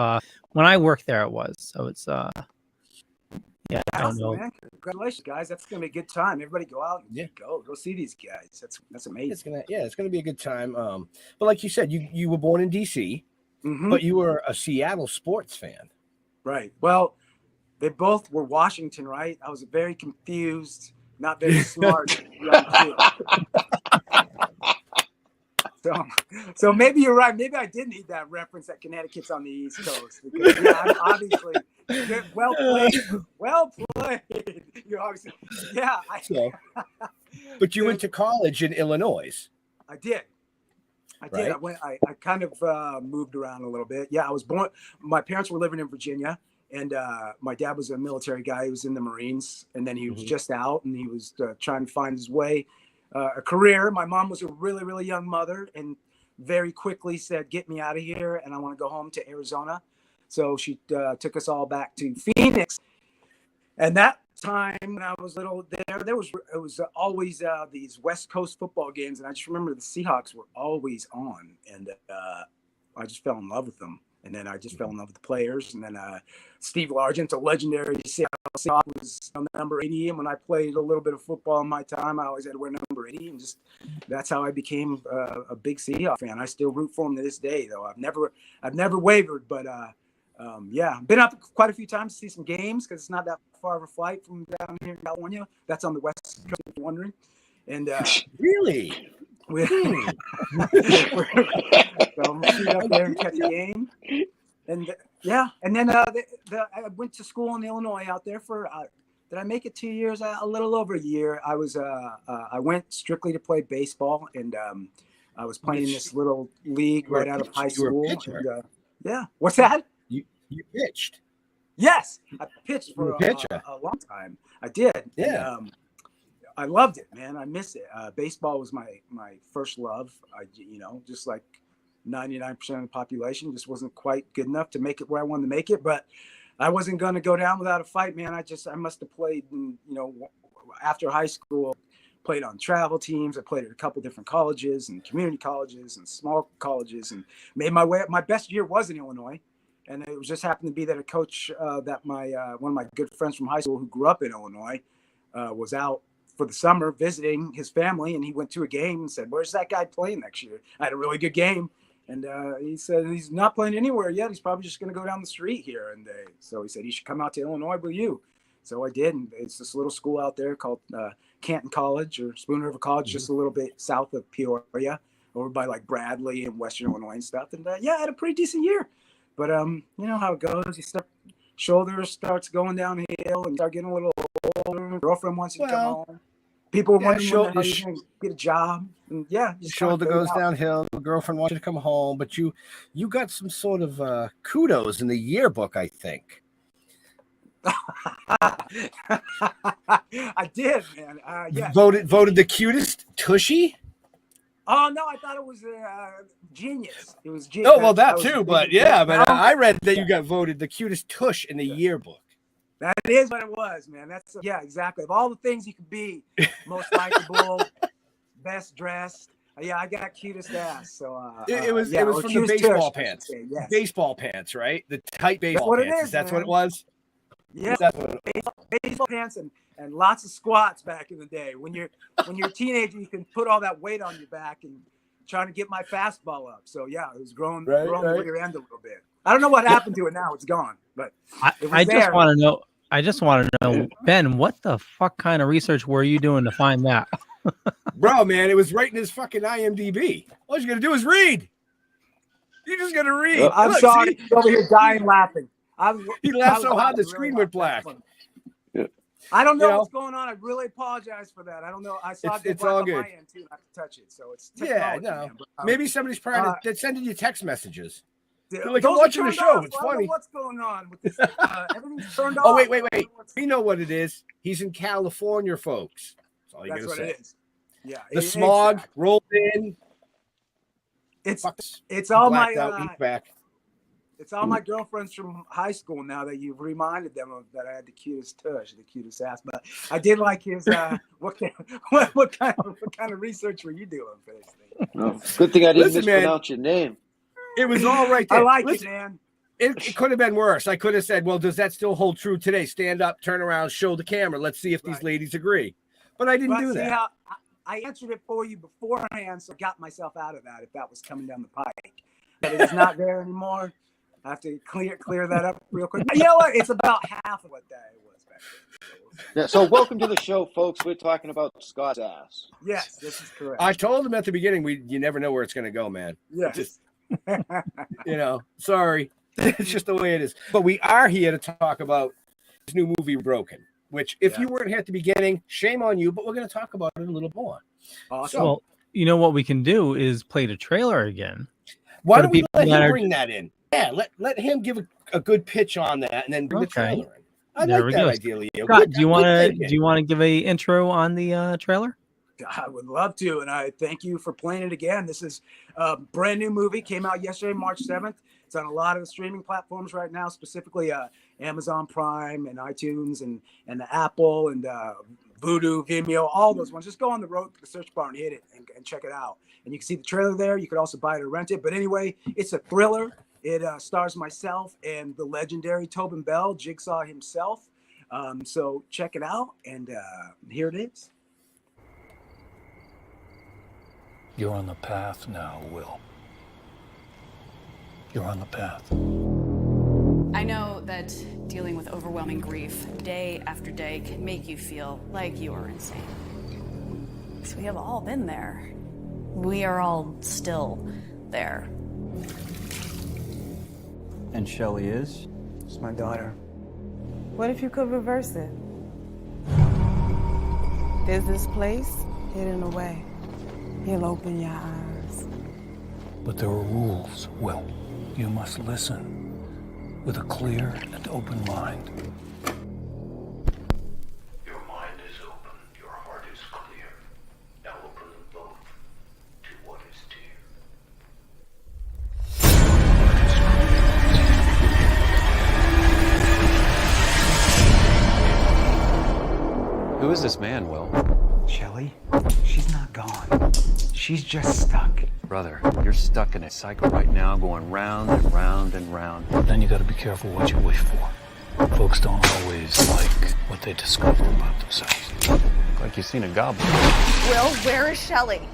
when I worked there it was. So it's yeah, I don't know. Man. Congratulations, guys. That's gonna be a good time. Everybody go out and go see these guys. That's amazing. It's gonna be a good time. But like you said, you were born in DC, but you were a Seattle sports fan. Right. Well, they both were Washington, right? I was very confused. Not very smart. So maybe you're right. Maybe I did need that reference that Connecticut's on the East Coast. Because, I'm obviously well played. Well played. You're obviously But you went to college in Illinois. I did. Right? I kind of moved around a little bit. Yeah, I was born. My parents were living in Virginia. And my dad was a military guy. He was in the Marines, and then he was just out, and he was trying to find his way, a career. My mom was a really, really young mother, and very quickly said, "Get me out of here, and I want to go home to Arizona." So she took us all back to Phoenix. And that time when I was little, it was always these West Coast football games, and I just remember the Seahawks were always on, and I just fell in love with them. And then I just fell in love with the players. And then Steve Largent's a legendary Seahawks, was on number 80. And when I played a little bit of football in my time, I always had to wear number 80. And just that's how I became a big Seahawks fan. I still root for them to this day, though. I've never wavered. But yeah, been up quite a few times to see some games because it's not that far of a flight from down here in California. That's on the West Coast, if you're wondering. And really. So I'm shoot up there and catch a game, and and then I went to school in Illinois out there for. Did I make it 2 years? A little over a year. I was I went strictly to play baseball, and I was playing in this little league right out of high school. And, yeah, what's that? You pitched. Yes, I pitched for a long time. I did. Yeah. And, I loved it, man. I miss it. Baseball was my first love. Just like 99% of the population, just wasn't quite good enough to make it where I wanted to make it. But I wasn't going to go down without a fight, man. I must have played, after high school, played on travel teams. I played at a couple different colleges and community colleges and small colleges, and made my way up. My best year was in Illinois, and it just happened to be that a coach that one of my good friends from high school who grew up in Illinois was out for the summer visiting his family, and he went to a game and said, "Where's that guy playing next year?" I had a really good game, and he said he's not playing anywhere yet. He's probably just going to go down the street here. And so he said he should come out to Illinois with you. So I did, and it's this little school out there called Canton College or Spoon River College, just a little bit south of Peoria, over by like Bradley and Western Illinois and stuff. And I had a pretty decent year, but you know how it goes. You start shoulders starts going downhill, and you start getting a little older. Girlfriend wants you to come home. People want to get a job, and shoulder goes downhill. The girlfriend wants you to come home, but you got some sort of kudos in the yearbook, I think. I did, man. Yeah. Voted the cutest tushy. Oh no, I thought it was genius. It was genius. Oh well, that too. But yeah, but I read that you got voted the cutest tush in the yearbook. That is what it was, man. That's yeah, exactly. Of all the things you could be, most likable, best dressed. Yeah, I got cutest ass. So it was from the baseball pants. Yes. Baseball pants, right? The tight baseball pants. That's what it was. Yeah, baseball pants and lots of squats back in the day. When you're a teenager, you can put all that weight on your back and trying to get my fastball up. So yeah, it was growing the rear end a little bit. I don't know what happened to it now. It's gone. But I just want to know. I just want to know, Ben, what the fuck kind of research were you doing to find that? Bro, man, it was right in his fucking IMDb. All you got to do is read. You just got to read. I'm sorry. He's over here dying laughing. He laughed so hard the screen went black. I don't know what's going on. I really apologize for that. I don't know. I saw it's all good. On my end too, not to touch it. So it's Maybe somebody's they're sending you text messages. They're like, I'm watching the show. It's funny. What's going on with this? Everything's turned off. Oh wait. We know what it is. He's in California, folks. That's all you gotta say. It is. Yeah. The smog rolled in. It's all my back. It's all my girlfriends from high school now that you've reminded them of that I had the cutest tush, the cutest ass. But I did like his what kind of research were you doing for this thing? Oh, good thing I didn't mispronounce your name. It was all right there. I like it, man. It could have been worse. I could have said, well, does that still hold true today? Stand up, turn around, show the camera. Let's see if these ladies agree. But I didn't do that. I answered it for you beforehand, so I got myself out of that if that was coming down the pike. But it's not there anymore. I have to clear that up real quick. You know what? It's about half of what that was back then. Yeah, so welcome to the show, folks. We're talking about Scott's ass. Yes, this is correct. I told him at the beginning, you never know where it's going to go, man. Yes. Sorry. It's just the way it is. But we are here to talk about this new movie, Broken, which if you weren't here at the beginning, shame on you, but we're going to talk about it a little more. Awesome. Well, you know what we can do is play the trailer again. Why don't we let him bring that in? Yeah, let him give a good pitch on that and then bring the trailer in. I like that idea, Leo. Scott, do you want to give a intro on the trailer? I would love to, and I thank you for playing it again. This is a brand new movie. Came out yesterday, March 7th. It's on a lot of the streaming platforms right now, specifically Amazon Prime and iTunes and the Apple and Vudu, Vimeo, all those ones. Just go on the search bar and hit it and check it out. And you can see the trailer there. You could also buy it or rent it. But anyway, it's a thriller. It stars myself and the legendary Tobin Bell, Jigsaw himself. So check it out, and here it is. You're on the path now, Will. You're on the path. I know that dealing with overwhelming grief day after day can make you feel like you are insane. So we have all been there. We are all still there. And Shelley is? It's my daughter. What if you could reverse it? There's this place hidden away. He'll open your eyes. But there are rules, Will. You must listen with a clear and open mind. Your mind is open, your heart is clear. Now open them both to what is dear. Who is this man, Will? Shelley? She's not gone. She's just stuck. Brother, you're stuck in a cycle right now, going round and round and round. Then you gotta be careful what you wish for. Folks don't always like what they discover about themselves. Look like you've seen a goblin. Will, where is Shelley?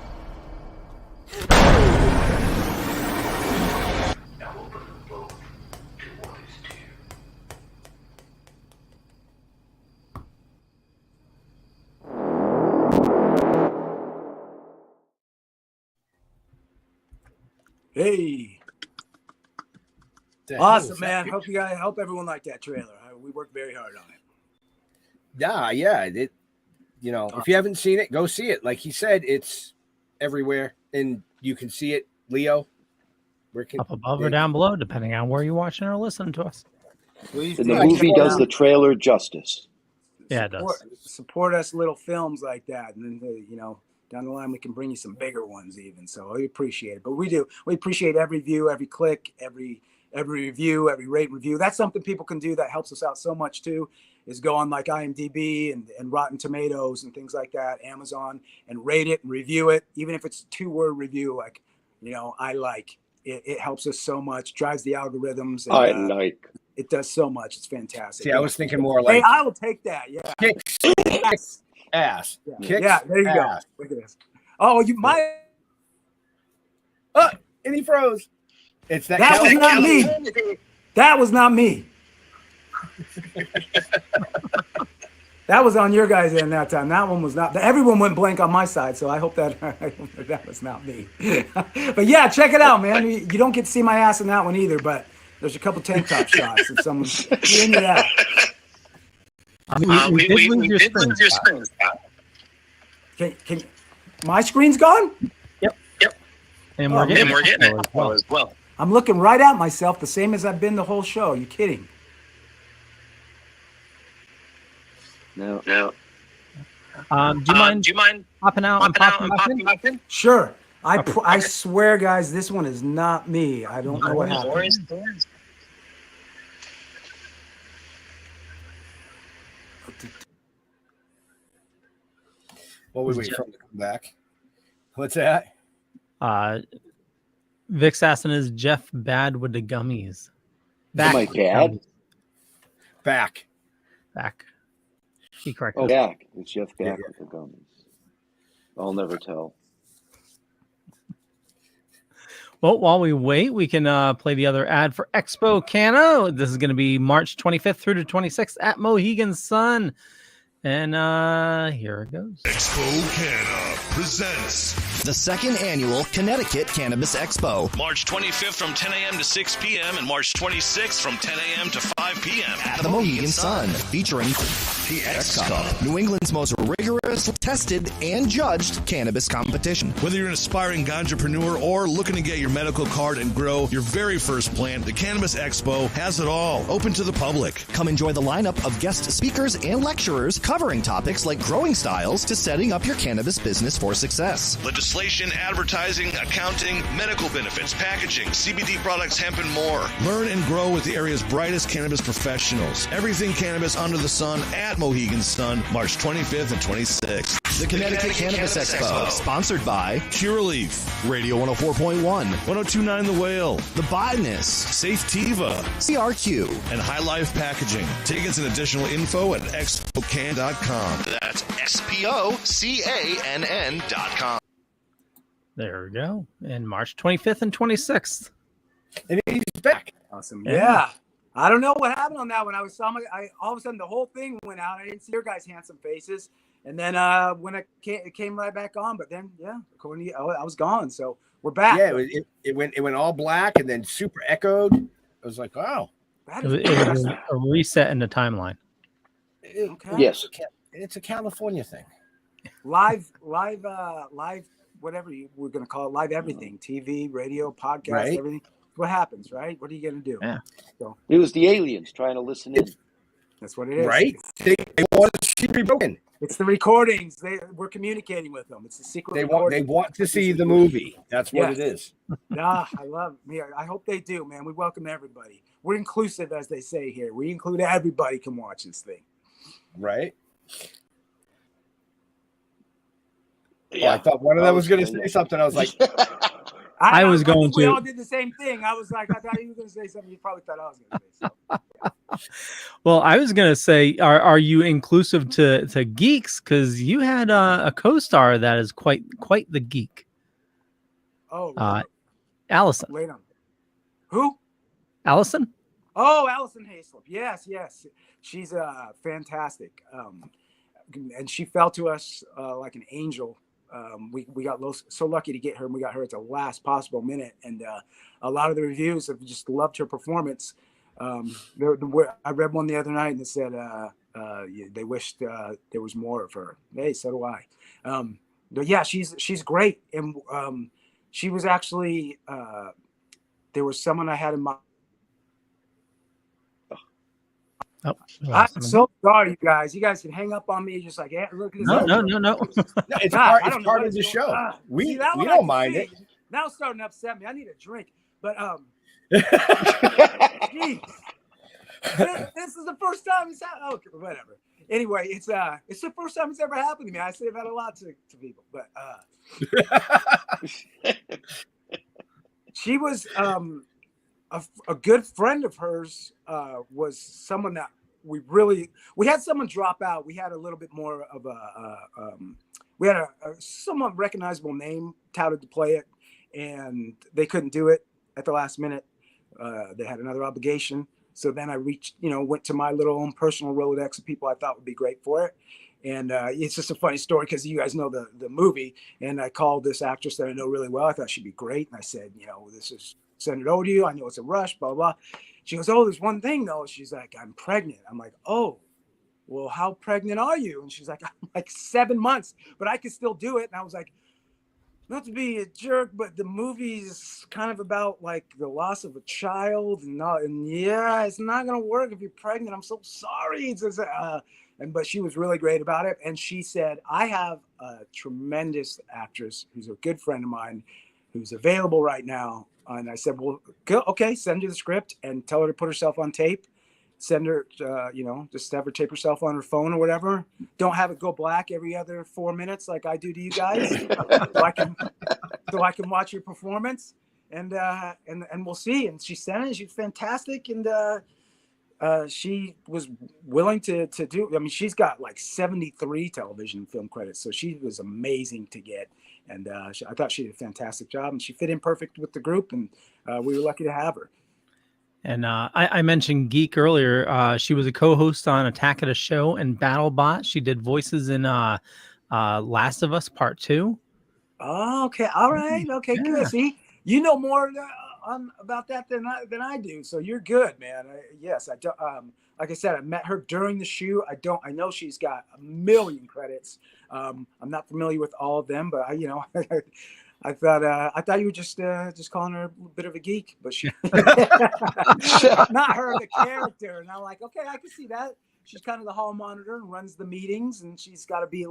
Now open them both to what is dear. Hey. Awesome, man. Hope everyone liked that trailer. We worked very hard on it. Yeah. If you haven't seen it, go see it. Like he said, it's everywhere, and you can see it. Leo, up above or down below, depending on where you're watching or listening to us. Please And do. the movie Check it does out. the trailer justice. Yeah, it does. Support us little films like that, and then down the line we can bring you some bigger ones even. So we appreciate it. But we do. We appreciate every view, every click, every review, every rate review. That's something people can do that helps us out so much too. Is go on like IMDb and Rotten Tomatoes and things like that, Amazon, and rate it and review it, even if it's a 2-word review. Like, I like it. It helps us so much. Drives the algorithms. And, I like. It does so much. It's fantastic. See, I was thinking more like. Hey, I will take that. Yeah. Kicks ass. Yeah, Kicks there you ass. go. Look at this. Oh, you might. Oh, and he froze. It's that. That was not me. That was not me. That was on your guys' end that time. That one was not. Everyone went blank on my side, so I hope that that was not me. But yeah, check it out, man. You don't get to see my ass in that one either, but there's a couple tank top shots of someone into that. We did lose your screen. Can my screen's gone? Yep. And we're getting it as well. I'm looking right at myself, the same as I've been the whole show. Are you kidding? No. Do you mind popping out and popping back in? Sure. I swear, guys, this one is not me. I don't know what happened. What was we from to come back? What's that? Vic's asking, is Jeff bad with the gummies? Am I bad? Back. He corrected. Back. It's Jeff back with the gummies. I'll never tell. Well, while we wait, we can play the other ad for Expo Cana. This is going to be March 25th through to 26th at Mohegan Sun. And here it goes. Expo Cana presents the second annual Connecticut Cannabis Expo. March 25th from 10 a.m. to 6 p.m. and March 26th from 10 a.m. to 5 p.m. At the Mohegan Sun, featuring the X Cup, New England's most rigorous, tested, and judged cannabis competition. Whether you're an aspiring entrepreneur or looking to get your medical card and grow your very first plant, the Cannabis Expo has it all, open to the public. Come enjoy the lineup of guest speakers and lecturers covering topics like growing styles to setting up your cannabis business for success. Legislation, advertising, accounting, medical benefits, packaging, CBD products, hemp, and more. Learn and grow with the area's brightest cannabis professionals. Everything cannabis under the sun at Mohegan Sun, March 25th and 26th. The Connecticut Cannabis Expo, sponsored by Curaleaf, Radio 104.1, 1029 The Whale, The Botanist, Safe Tiva, CRQ, and High Life Packaging. Tickets and additional info at expocan.com. That's SPOCANN.com. There we go. And March 25th and 26th. And he's back. Awesome. Yeah. I don't know what happened on that one. All of a sudden the whole thing went out. I didn't see your guys' handsome faces. And then when it came right back on, but then according to you, I was gone. So we're back. Yeah, it went all black and then super echoed. I was like, wow. It was a reset in the timeline. Okay. Yes. It's a California thing. Live, whatever we're going to call it, live everything, TV, radio, podcast, everything. What happens, right? What are you going to do? Yeah. So, it was the aliens trying to listen in. That's what it is. Right? They want to be broken. It's the recordings. We're communicating with them. It's the secret. They want to see the movie. That's what it is. I love me. I hope they do, man. We welcome everybody. We're inclusive, as they say here. We include everybody can watch this thing. Right. Yeah. I thought one of them was going to say something. I was like, I was going to. We all did the same thing. I was like, I thought you were going to say something. You probably thought I was going to say something. Well, I was going to say, are you inclusive to geeks? Because you had a co-star that is quite the geek. Oh, Allison. Wait on. Who? Allison? Oh, Allison Hayslip. Yes. She's fantastic. And she fell to us like an angel. We got so lucky to get her, and we got her at the last possible minute. And a lot of the reviews have just loved her performance. I read one the other night and it said they wished there was more of her. Hey, so do I. But yeah, she's great. And she was actually there was someone I had in mind. Oh, I'm so sorry, you guys. You guys can hang up on me just like, yeah, look at this. No. No, it's God, part of the show. We see, that one I don't can mind see. it. Now it's starting to upset me. I need a drink. But geez. This is the first time it's happened. Okay, whatever. Anyway, it's the first time it's ever happened to me. I say that a lot to people, but she was a good friend of hers. Was someone that we had someone drop out. We had a little bit more of we had a somewhat recognizable name touted to play it, and they couldn't do it at the last minute. They had another obligation. So then I went to my little own personal Rolodex of people I thought would be great for it. And it's just a funny story because you guys know the movie. And I called this actress that I know really well. I thought she'd be great. And I said, send it over to you. I know it's a rush, blah, blah, blah. She goes, oh, there's one thing though. She's like, I'm pregnant. I'm like, oh, well, how pregnant are you? And she's like, I'm like 7 months, but I could still do it. And I was like, not to be a jerk, but the movie's kind of about like the loss of a child, and yeah, it's not gonna work if you're pregnant. I'm so sorry. But she was really great about it, and she said, I have a tremendous actress who's a good friend of mine, who's available right now. And I said, well, okay, send her the script and tell her to put herself on tape. Send her, just have her tape herself on her phone or whatever. Don't have it go black every other 4 minutes like I do to you guys, so I can watch your performance, and we'll see. And she sent it. She's fantastic, and she was willing to do. I mean, she's got like 73 television and film credits, so she was amazing to get. And I thought she did a fantastic job, and she fit in perfect with the group, and we were lucky to have her. And I mentioned Geek earlier. She was a co-host on Attack of the Show and BattleBot. She did voices in Last of Us Part 2. Oh, okay. All right. Okay, Yeah. good. See, you know more about that than I do. So you're good, man. Yes, I don't. Like I said, I met her during the shoot. I know she's got a million credits. I'm not familiar with all of them, but I thought you were just calling her a bit of a geek, but she not her, the character. And I'm like, okay, I can see that. She's kind of the hall monitor and runs the meetings, and she's got to be,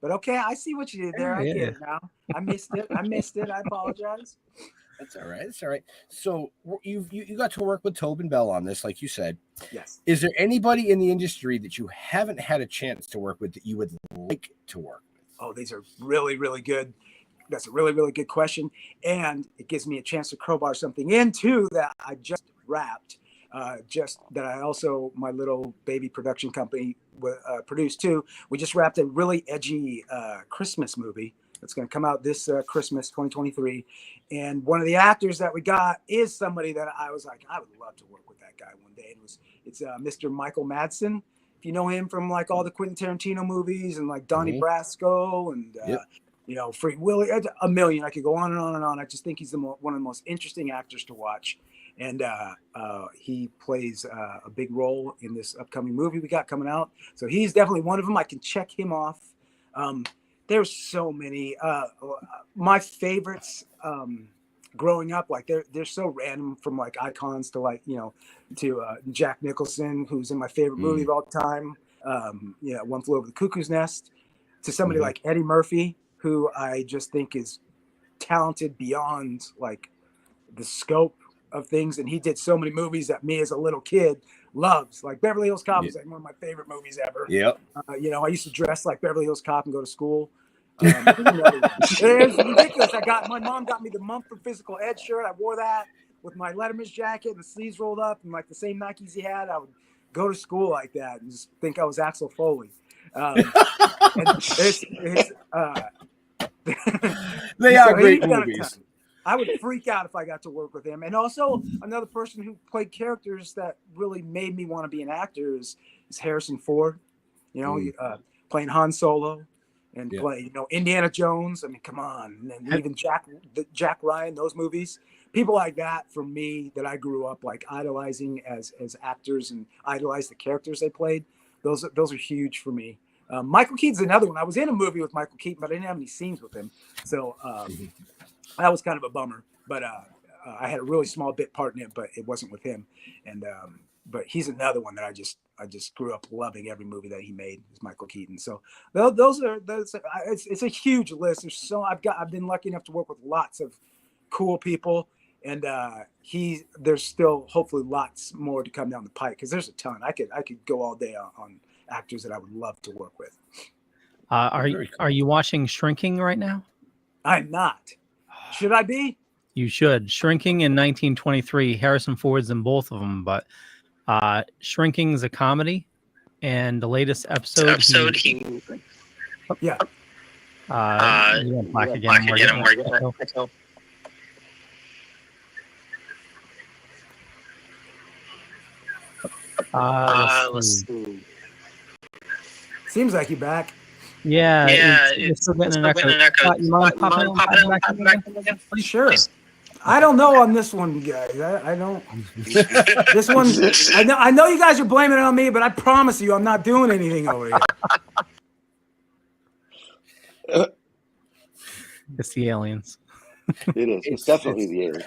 But okay, I see what you did there. I get it now. I missed it. I apologize. That's all right. That's all right. So you got to work with Tobin Bell on this, like you said. Yes. Is there anybody in the industry that you haven't had a chance to work with that you would like to work with? Oh, these are really, really good. That's a really, really good question. And it gives me a chance to crowbar something into that I just wrapped. My little baby production company produced too. We just wrapped a really edgy Christmas movie that's going to come out this Christmas 2023. And one of the actors that we got is somebody that I was like, I would love to work with that guy one day. It's Mr. Michael Madsen. If you know him from like all the Quentin Tarantino movies and like Donnie Brasco and Free Willy, a million. I could go on and on and on. I just think he's one of the most interesting actors to watch. And he plays a big role in this upcoming movie we got coming out. So he's definitely one of them. I can check him off. There's so many. My favorites growing up, like they're so random, from like icons to like, to Jack Nicholson, who's in my favorite movie of all time. One Flew Over the Cuckoo's Nest, to somebody like Eddie Murphy, who I just think is talented beyond like the scope of things. And he did so many movies that me as a little kid loves, like Beverly Hills Cop is like one of my favorite movies ever. Yep. I used to dress like Beverly Hills Cop and go to school. It's ridiculous. My mom got me the Mumford Physical Ed shirt. I wore that with my Letterman's jacket and the sleeves rolled up and like the same Nikes he had. I would go to school like that and just think I was Axel Foley. They are great movies. I would freak out if I got to work with him. And also another person who played characters that really made me want to be an actor is Harrison Ford, playing Han Solo and playing, Indiana Jones. I mean, come on. And then even Jack Ryan, those movies, people like that for me that I grew up like idolizing as actors and idolized the characters they played. Those are huge for me. Michael Keaton's another one. I was in a movie with Michael Keaton, but I didn't have any scenes with him. So, that was kind of a bummer, but I had a really small bit part in it, but it wasn't with him. And but he's another one that I just grew up loving every movie that he made. Is Michael Keaton. So those it's a huge list. I've been lucky enough to work with lots of cool people, and there's still hopefully lots more to come down the pike, because there's a ton. I could go all day on actors that I would love to work with. Are you watching Shrinking right now? I'm not. Should I be? You should. Shrinking in 1923. Harrison Ford's in both of them, but Shrinking is a comedy, and the latest episode. Yeah. Black again. Let's see. Seems like you're back. Yeah, it's still getting an echo. You mind popping back again? Sure. I don't know on this one, guys. I don't. This one, I know you guys are blaming it on me, but I promise you, I'm not doing anything over here. It's the aliens. It is. It's definitely the aliens.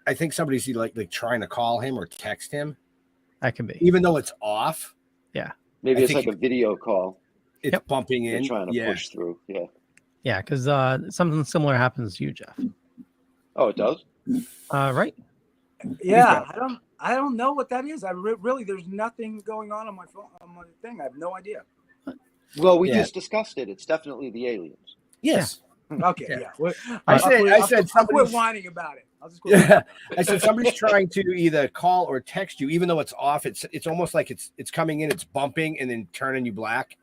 I think somebody's like trying to call him or text him. That can be, even though it's off. Yeah. Maybe it's like a video call. It's bumping in. They're trying to push through. Yeah. Yeah, because something similar happens to you, Jeff. Oh, it does? Right. Yeah, I don't know what that is. Really, there's nothing going on my phone, on my thing. I have no idea. Well, we just discussed it. It's definitely the aliens. Yes. Yeah. Okay. Yeah. I said I'll quit whining about it. I'll just quit. Yeah. I said somebody's trying to either call or text you, even though it's off. It's almost like it's coming in, it's bumping, and then turning you black.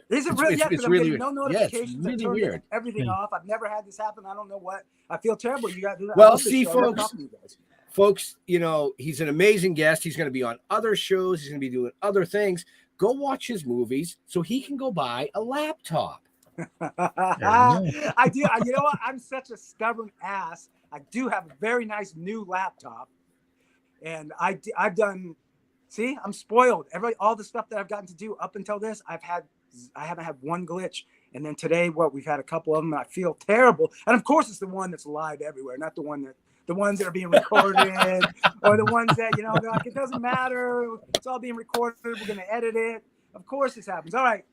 Is it really? Yeah, because I'm getting no notifications. Yeah, it's really weird. Everything off. I've never had this happen. I don't know what. I feel terrible. You got to do that. Well, see, folks, he's an amazing guest. He's going to be on other shows. He's going to be doing other things. Go watch his movies so he can go buy a laptop. I do. You know what? I'm such a stubborn ass. I do have a very nice new laptop, and I've done. See, I'm spoiled. All the stuff that I've gotten to do up until this, I haven't had one glitch. And then today, we've had a couple of them, and I feel terrible. And of course, it's the one that's live everywhere, not the ones that are being recorded, or the ones that they're like, it doesn't matter. It's all being recorded. We're gonna edit it. Of course, this happens. All right,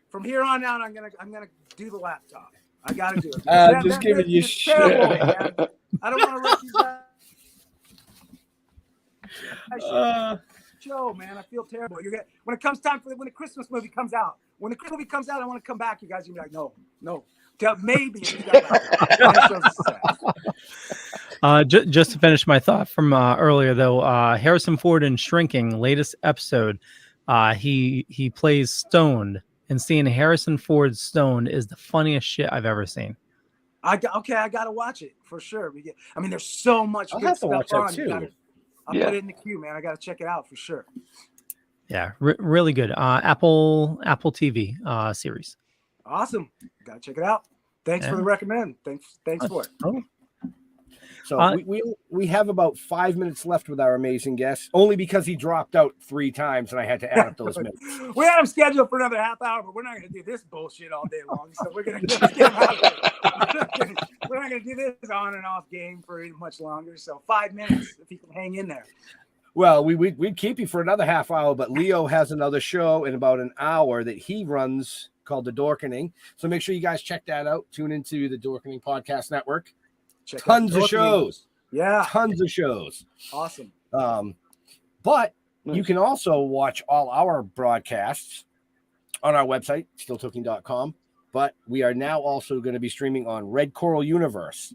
from here on out, I'm gonna do the laptop. I gotta do it. Just giving you shit. Terrible, I don't want to rush you guys. Show, man, I feel terrible. When it comes time when the Christmas movie comes out, I want to come back. You guys are gonna be like, no. Maybe. Just to finish my thought from earlier, though, Harrison Ford in Shrinking, latest episode, he plays stoned, and seeing Harrison Ford stoned is the funniest shit I've ever seen. I gotta watch it for sure. There's so much good stuff on. I'll put it in the queue, man. I gotta check it out for sure. Yeah, really good. Apple TV series. Awesome. Gotta check it out. Thanks for the recommend. Thanks for it. So we have about 5 minutes left with our amazing guest, only because he dropped out 3 times and I had to add up those minutes. We had him scheduled for another half hour, but we're not going to do this bullshit all day long. So we're going to get him out of it. We're not going to do this on and off game for much longer. So 5 minutes, if he can hang in there. Well, we'd keep you for another half hour, but Leo has another show in about an hour that he runs called The Dorkening. So make sure you guys check that out. Tune into the Dorkening Podcast Network. Tons of shows. Yeah. Tons of shows. Awesome. But you can also watch all our broadcasts on our website, stilltoking.com. But we are now also going to be streaming on Red Coral Universe.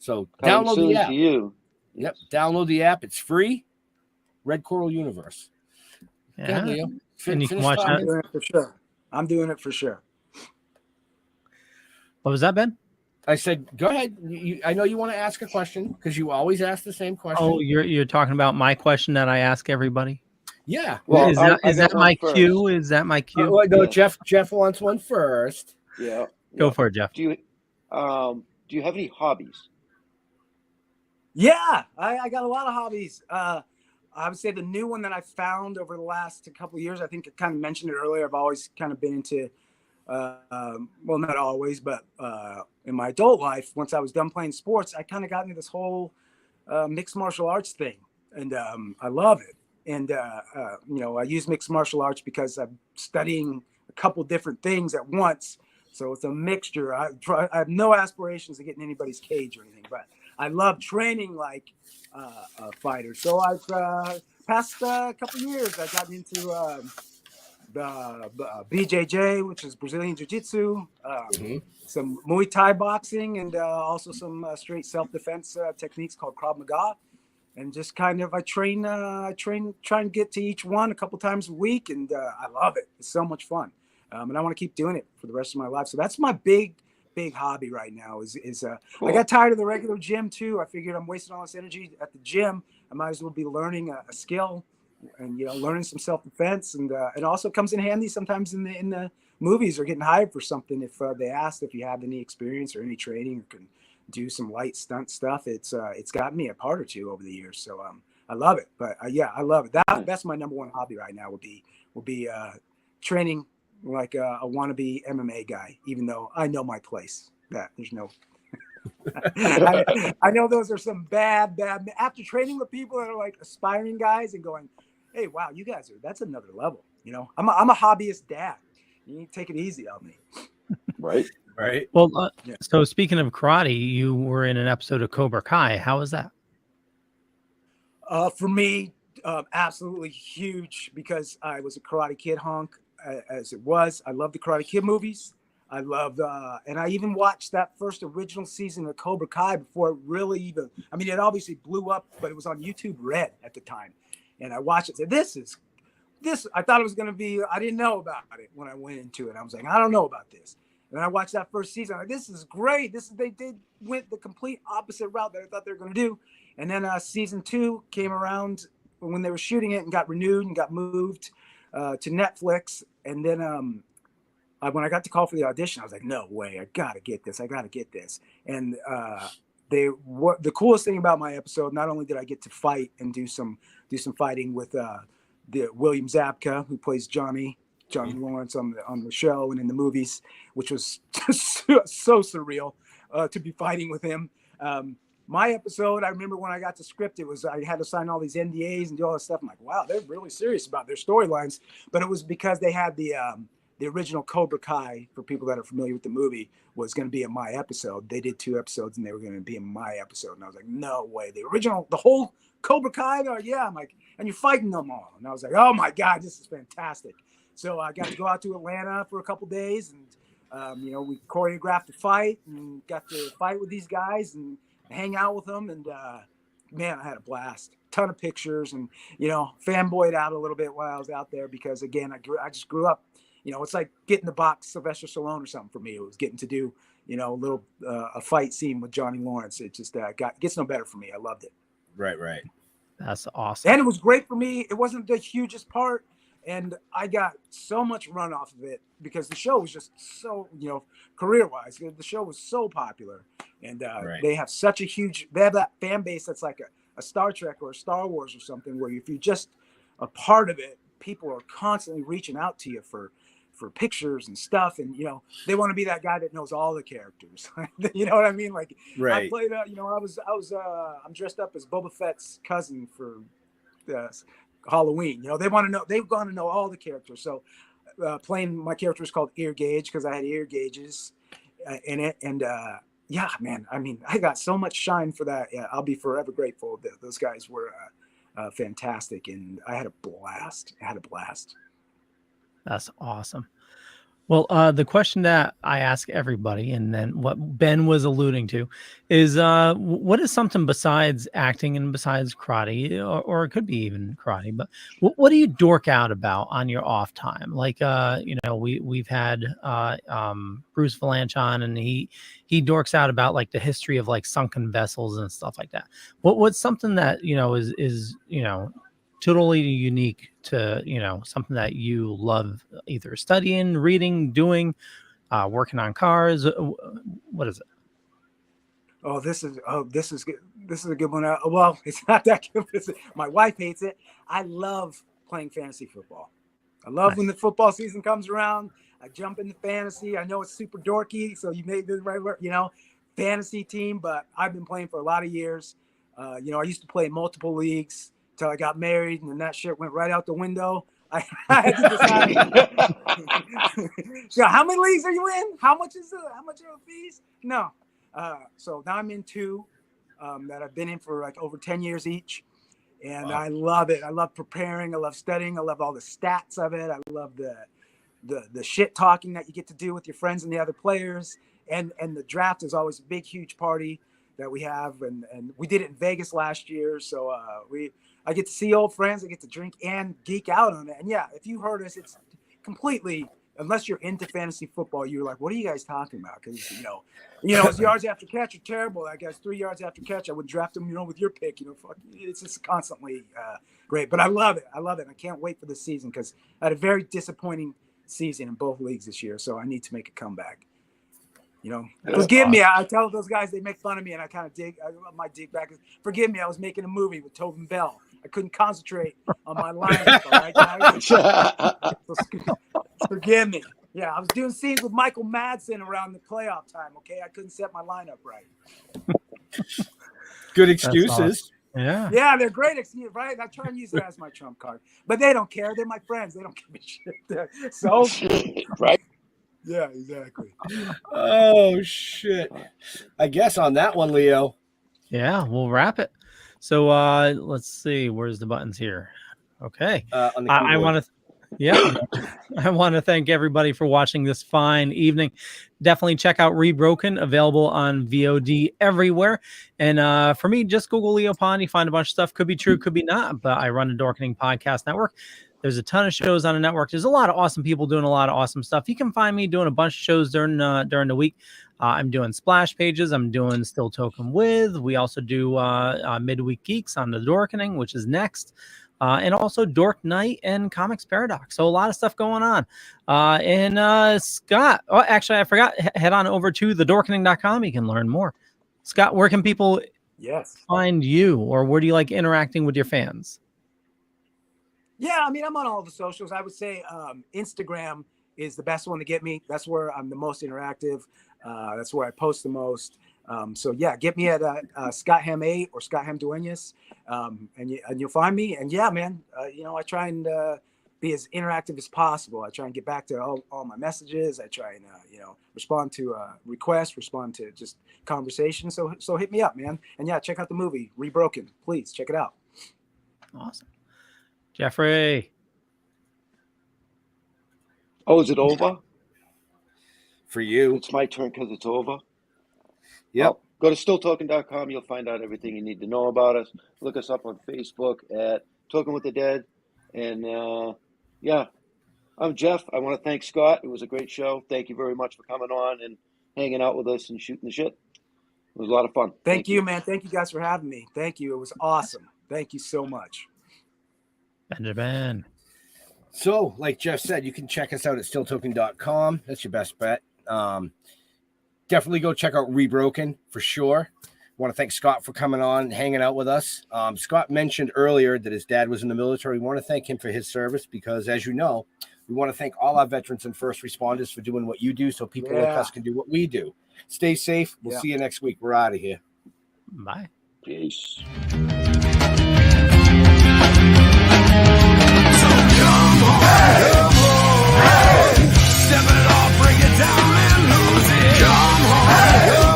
So download the app. Yep. Download the app. It's free. Red Coral Universe. Yeah. Leo. And you can watch that. I'm doing it for sure. I'm doing it for sure. What was that, Ben? I said, go ahead. I know you want to ask a question because you always ask the same question. Oh, you're talking about my question that I ask everybody? Yeah. Well, is that my cue? Is that my cue? No, Jeff wants one first. Yeah. Go for it, Jeff. Do you have any hobbies? Yeah, I got a lot of hobbies. I would say the new one that I found over the last couple of years, I think I kind of mentioned it earlier. I've always kind of been into, well, not always, but in my adult life, once I was done playing sports, I kind of got into this whole mixed martial arts thing. and I love it. And I use mixed martial arts because I'm studying a couple different things at once. So it's a mixture. I have no aspirations of getting anybody's cage or anything, but I love training like a fighter. So I've past a couple years, I've gotten into the BJJ, which is Brazilian Jiu-Jitsu, some Muay Thai boxing, and also some straight self-defense techniques called Krav Maga. And just kind of, I try and get to each one a couple times a week, and I love it. It's so much fun, and I want to keep doing it for the rest of my life. So that's my big hobby right now. Cool. I got tired of the regular gym too. I figured I'm wasting all this energy at the gym. I might as well be learning a skill, and learning some self-defense, and it also comes in handy sometimes in the movies or getting hired for something. If they ask if you have any experience or any training or can do some light stunt stuff, it's gotten me a part or two over the years. So I love it. But I love it. That's my number one hobby right now. Will be training like a wannabe MMA guy, even though I know my place. That there's no. I know those are some bad. After training with people that are like aspiring guys and going, hey, wow, you guys that's another level. I'm a hobbyist dad. You need to take it easy on me. Right. Right. Well, so speaking of karate, you were in an episode of Cobra Kai. How was that? For me, absolutely huge, because I was a Karate Kid honk as it was. I love the Karate Kid movies. I love, and I even watched that first original season of Cobra Kai before it really even, it obviously blew up, but it was on YouTube Red at the time. And I watched it and said, this, I thought it was going to be, I didn't know about it when I went into it. I was like, I don't know about this. And I watched that first season. I'm like, this is great. They went the complete opposite route that I thought they were going to do. And then season 2 came around when they were shooting it and got renewed and got moved to Netflix. And then when I got the call for the audition, I was like, no way, I gotta get this. And the coolest thing about my episode, not only did I get to fight and do some fighting with the William Zabka, who plays Johnny Lawrence on the show and in the movies, which was just so surreal to be fighting with him. My episode, I remember when I got the script, I had to sign all these NDAs and do all this stuff. I'm like, wow, they're really serious about their storylines. But it was because they had the original Cobra Kai, for people that are familiar with the movie, was going to be in my episode. They did 2 episodes and they were going to be in my episode. And I was like, no way. The whole Cobra Kai? Yeah. I'm like, and you're fighting them all. And I was like, oh my God, this is fantastic. So I got to go out to Atlanta for a couple days, and we choreographed a fight and got to fight with these guys and hang out with them. And man, I had a blast. Ton of pictures, and fanboyed out a little bit while I was out there, because again, I just grew up. It's like getting to box Sylvester Stallone or something for me. It was getting to do a fight scene with Johnny Lawrence. It just gets no better for me. I loved it. Right. That's awesome. And it was great for me. It wasn't the hugest part, and I got so much run off of it because the show was just so, career-wise, the show was so popular, and they have that fan base that's like a Star Trek or a Star Wars or something, where if you're just a part of it, people are constantly reaching out to you for pictures and stuff, and they want to be that guy that knows all the characters. You know what I mean? Like, right. I played I'm dressed up as Boba Fett's cousin for Halloween. They want to know, they've gone to know all the characters. So playing my character is called Ear Gauge because I had ear gauges in it, and yeah, man, I got so much shine for that. Yeah, I'll be forever grateful. Those guys were fantastic, and I had a blast. That's awesome. Well, the question that I ask everybody, and then what Ben was alluding to, is what is something besides acting and besides karate, or it could be even karate, but what do you dork out about on your off time? Like, we've had Bruce Valanche on, and he dorks out about like the history of like sunken vessels and stuff like that. What's something that is totally unique to something that you love, either studying, reading, doing, working on cars? What is it? This is good. This is a good one. Well, it's not that good. My wife hates it. I love playing fantasy football. I love when the football season comes around. I jump into fantasy. I know it's super dorky, so you made the right word, fantasy team, but I've been playing for a lot of years. I used to play in multiple leagues. until I got married, and then that shit went right out the window. I had to decide. So how many leagues are you in? How much are the fees? No. So now I'm in 2 that I've been in for like over 10 years each. And I love it. I love preparing. I love studying. I love all the stats of it. I love the shit talking that you get to do with your friends and the other players. And the draft is always a big, huge party that we have. And we did it in Vegas last year. So I get to see old friends. I get to drink and geek out on it. And yeah, if you heard us, it's completely, unless you're into fantasy football, you're like, what are you guys talking about? Because, you know, it's yards after catch are terrible. I guess 3 yards after catch, I would draft them, with your pick. Fuck, it's just constantly great. But I love it. I can't wait for the season because I had a very disappointing season in both leagues this year. So I need to make a comeback. Forgive me. I tell those guys, they make fun of me, and I kind of dig back. Forgive me. I was making a movie with Tobin Bell. I couldn't concentrate on my lineup. All right, guys? So, forgive me. Yeah, I was doing scenes with Michael Madsen around the playoff time. Okay, I couldn't set my lineup right. Good excuses. Awesome. Yeah, they're great excuses, right? I try and use that as my trump card, but they don't care. They're my friends. They don't give a shit. So right. Yeah, exactly. Oh shit! I guess on that one, Leo. Yeah, we'll wrap it. So let's see. Where's the buttons here? Okay. I want to thank everybody for watching this fine evening. Definitely check out Rebroken, available on VOD everywhere. And for me, just Google Leo Pond. You find a bunch of stuff. Could be true, could be not. But I run a Dorkening podcast network. There's a ton of shows on the network. There's a lot of awesome people doing a lot of awesome stuff. You can find me doing a bunch of shows during the week. I'm doing splash pages. I'm doing Still Toking With. We also do Midweek Geeks on the Dorkening, which is next. And also Dork Night and Comics Paradox. So a lot of stuff going on. And Scott, actually, I forgot. Head on over to thedorkening.com. You can learn more. Scott, where can people find you, or where do you like interacting with your fans? Yeah, I mean, I'm on all the socials. I would say Instagram is the best one to get me. That's where I'm the most interactive. That's where I post the most. So yeah, get me at Scott Hamm 8 or Scott Hamm Duenas, and you'll find me. And yeah, man, I try and be as interactive as possible. I try and get back to all my messages. I try and respond to requests, respond to just conversation. So hit me up, man. And yeah, check out the movie Rebroken. Please check it out. Awesome. Jeffrey. Oh, is it over? For you. It's my turn because it's over. Yep. Go to stilltalking.com. You'll find out everything you need to know about us. Look us up on Facebook at Talking with the Dead. And yeah, I'm Jeff. I want to thank Scott. It was a great show. Thank you very much for coming on and hanging out with us and shooting the shit. It was a lot of fun. Thank you, man. Thank you guys for having me. Thank you. It was awesome. Thank you so much. Benjamin. So, like Jeff said, you can check us out at stilltoking.com. That's your best bet. Definitely go check out Rebroken for sure. I want to thank Scott for coming on and hanging out with us. Scott mentioned earlier that his dad was in the military. We want to thank him for his service because, as you know, we want to thank all our veterans and first responders for doing what you do so people like us can do what we do. Stay safe. We'll see you next week. We're out of here. Bye. Peace. Step it off, break it down and lose it. Come on.